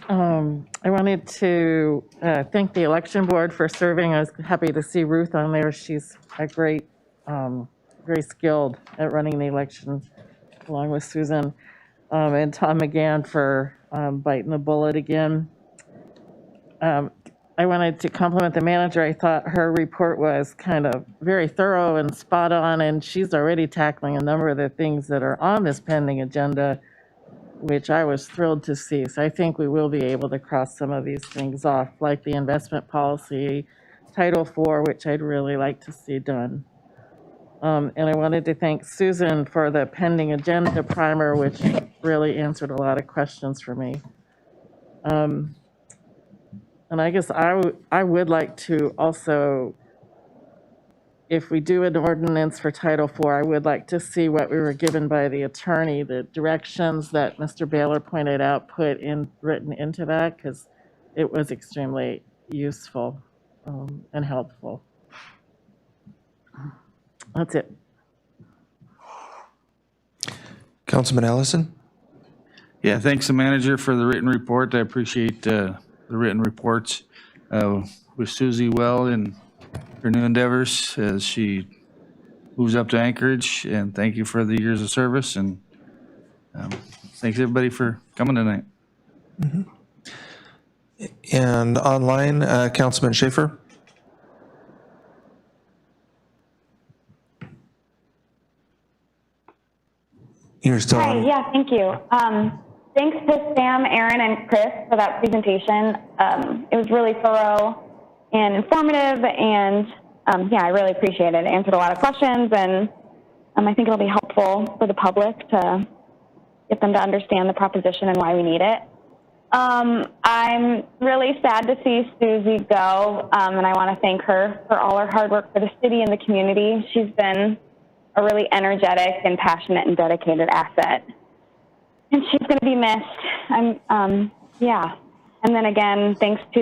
I wanted to thank the election board for serving. I was happy to see Ruth on there. She's a great, very skilled at running the election, along with Susan, and Tom McGann for biting the bullet again. I wanted to compliment the manager. I thought her report was kind of very thorough and spot on, and she's already tackling a number of the things that are on this pending agenda, which I was thrilled to see. So I think we will be able to cross some of these things off, like the investment policy, Title IV, which I'd really like to see done. And I wanted to thank Susan for the pending agenda primer, which really answered a lot of questions for me. And I guess I would like to also, if we do an ordinance for Title IV, I would like to see what we were given by the attorney, the directions that Mr. Baylor pointed out, written into that, because it was extremely useful and helpful. That's it. Councilman Ellison? Yeah, thanks the manager for the written report. I appreciate the written reports. Wish Susie well in her new endeavors as she moves up to Anchorage, and thank you for the years of service, and thanks everybody for coming tonight. And online, Councilman Schaefer? You're still Hi, on. yeah, thank you. Thanks to Sam, Aaron, and Chris for that presentation. It was really thorough and informative, and yeah, I really appreciate it. It answered a lot of questions, and I think it'll be helpful for the public to get them to understand the proposition and why we need it. I'm really sad to see Susie go, and I want to thank her for all her hard work for the city and the community. She's been a really energetic and passionate and dedicated asset. And she's going to be missed. Yeah. And then again, thanks to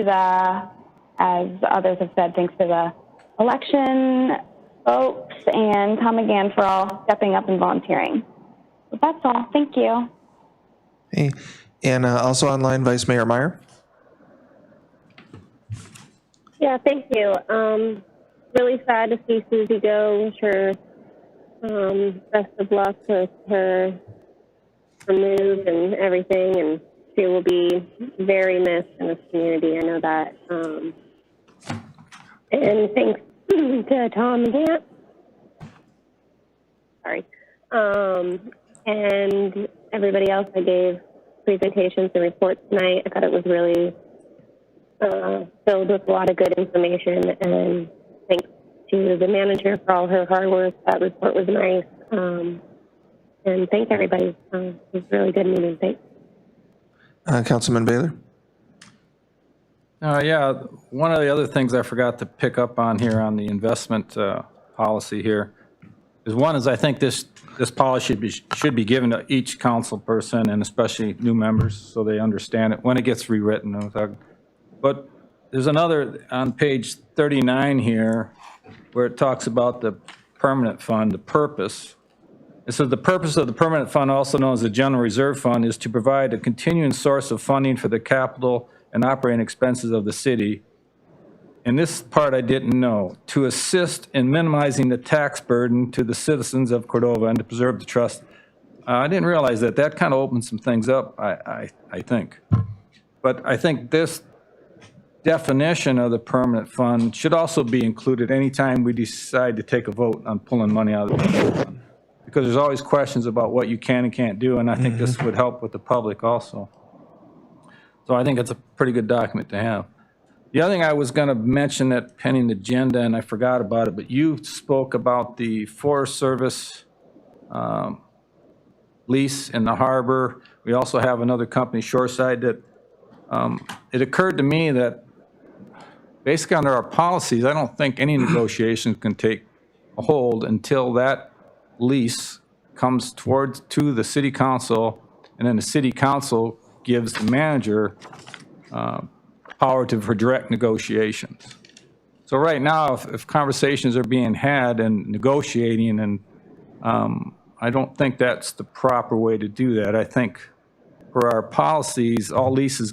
as others have said, thanks to the election folks and Tom again for all stepping up and volunteering. But that's all. Thank you. Hey. And also online, Vice Mayor Meyer? Yeah, thank you. Really sad to see Susie go. Wish her Best of luck with her move and everything, and she will be very missed in this community. I know that. And thanks to Tom and Dan. Sorry. And everybody else I gave presentations and reports tonight. I thought it was really filled with a lot of good information, and thanks to the manager for all her hard work. That report was nice. And thanks everybody. It was a really good meeting. Thanks. Councilman Baylor? Yeah, one of the other things I forgot to pick up on here on the investment policy here is I think this policy should be given to each council person, and especially new members, so they understand it when it gets rewritten. But there's another on page 39 here where it talks about the permanent fund, the purpose. It says the purpose of the permanent fund, also known as the general reserve fund, is to provide a continuing source of funding for the capital and operating expenses of the city. And this part I didn't know, to assist in minimizing the tax burden to the citizens of Cordova and to preserve the trust. I didn't realize that. That kind of opened some things up, I think. But I think this definition of the permanent fund should also be included anytime we decide to take a vote on pulling money out of the permanent fund. Because there's always questions about what you can and can't do, and I think this would help with the public also. So I think it's a pretty good document to have. The other thing I was going to mention that pending agenda, and I forgot about it, but you spoke about the Forest Service lease in the harbor. We also have another company, Shoreside, that it occurred to me that basically under our policies, I don't think any negotiations can take a hold until that lease comes to the city council, and then the city council gives the manager power for direct negotiations. So right now, if conversations are being had and negotiating, and I don't think that's the proper way to do that. I think for our policies, all leases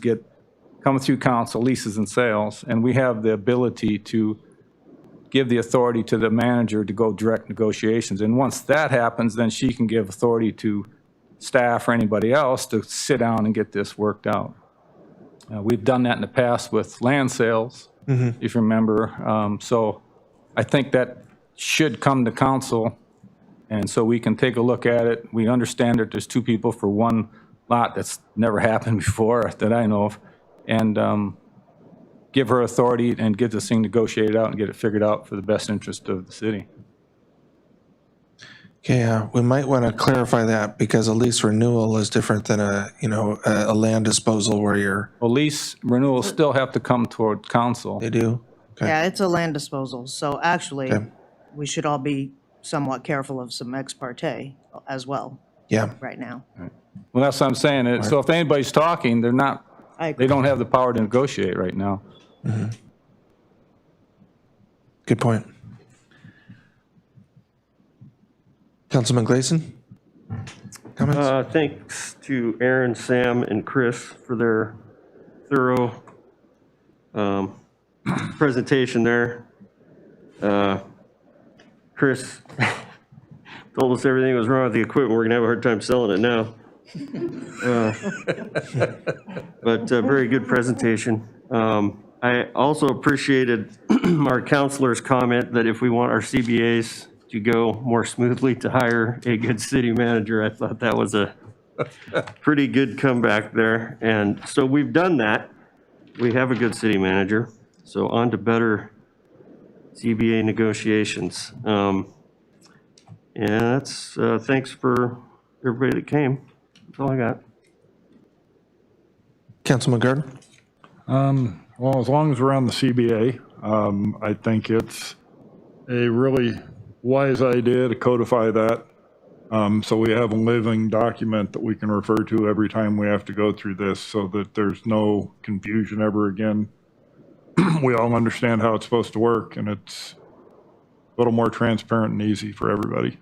come through council, leases and sales, and we have the ability to give the authority to the manager to go direct negotiations. And once that happens, then she can give authority to staff or anybody else to sit down and get this worked out. We've done that in the past with land sales, if you remember. So I think that should come to council, and so we can take a look at it. We understand that there's two people for one lot. That's never happened before that I know of. And give her authority and get this thing negotiated out and get it figured out for the best interest of the city. Okay, we might want to clarify that because a lease renewal is different than a land disposal where you're. Well, lease renewals still have to come toward council. They do? Okay. Yeah, it's a land disposal, so actually, Okay. we should all be somewhat careful of some ex parte as well. Yeah. Right now. Well, that's what I'm saying. So if anybody's talking, they don't have the power to negotiate right now. Good point. Councilman Gleason? Comments? Thanks to Aaron, Sam, and Chris for their thorough presentation there. Chris told us everything was wrong with the equipment. We're going to have a hard time selling it now. But very good presentation. I also appreciated our counselor's comment that if we want our CBAs to go more smoothly, to hire a good city manager. I thought that was a pretty good comeback there. And so we've done that. We have a good city manager. So on to better CBA negotiations. And that's thanks for everybody that came. That's all I got. Councilman Gardner? Well, as long as we're on the CBA, I think it's a really wise idea to codify that. So we have a living document that we can refer to every time we have to go through this so that there's no confusion ever again. We all understand how it's supposed to work, and it's a little more transparent and easy for everybody.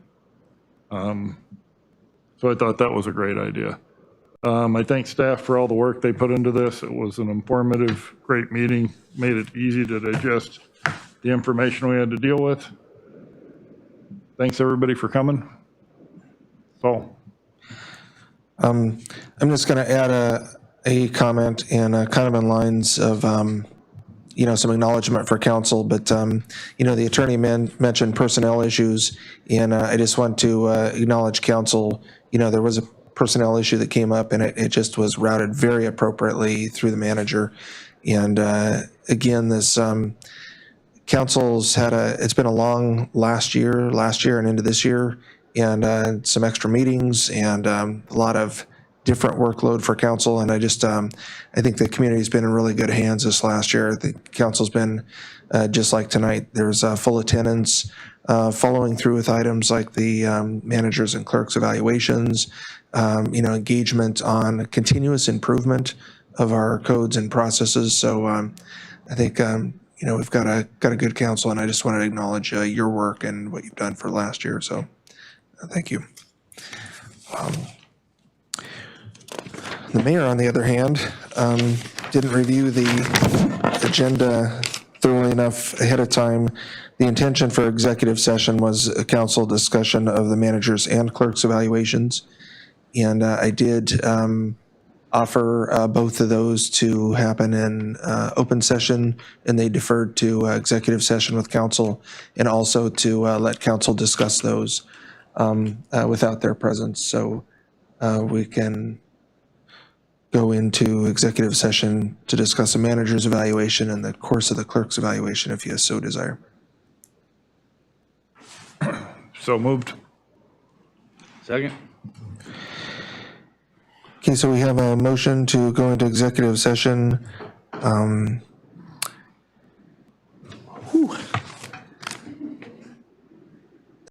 So I thought that was a great idea. I thank staff for all the work they put into this. It was an informative, great meeting, made it easy to digest the information we had to deal with. Thanks, everybody, for coming. So, I'm just going to add a comment and kind of in lines of, some acknowledgement for council, but, the attorney mentioned personnel issues, and I just want to acknowledge council. There was a personnel issue that came up, and it just was routed very appropriately through the manager. And again, this council's it's been a long last year and into this year, and some extra meetings and a lot of different workload for council. And I think the community's been in really good hands this last year. The council's been, just like tonight, there's full attendance, following through with items like the managers and clerks evaluations, engagement on continuous improvement of our codes and processes. So I think, we've got a good council, and I just want to acknowledge your work and what you've done for last year. So thank you. The mayor, on the other hand, didn't review the agenda thoroughly enough ahead of time. The intention for executive session was a council discussion of the managers and clerks evaluations. And I did offer both of those to happen in open session, and they deferred to executive session with council, and also to let council discuss those without their presence. So we can go into executive session to discuss a manager's evaluation and the course of the clerk's evaluation if you so desire. so moved. Second? Okay, so we have a motion to go into executive session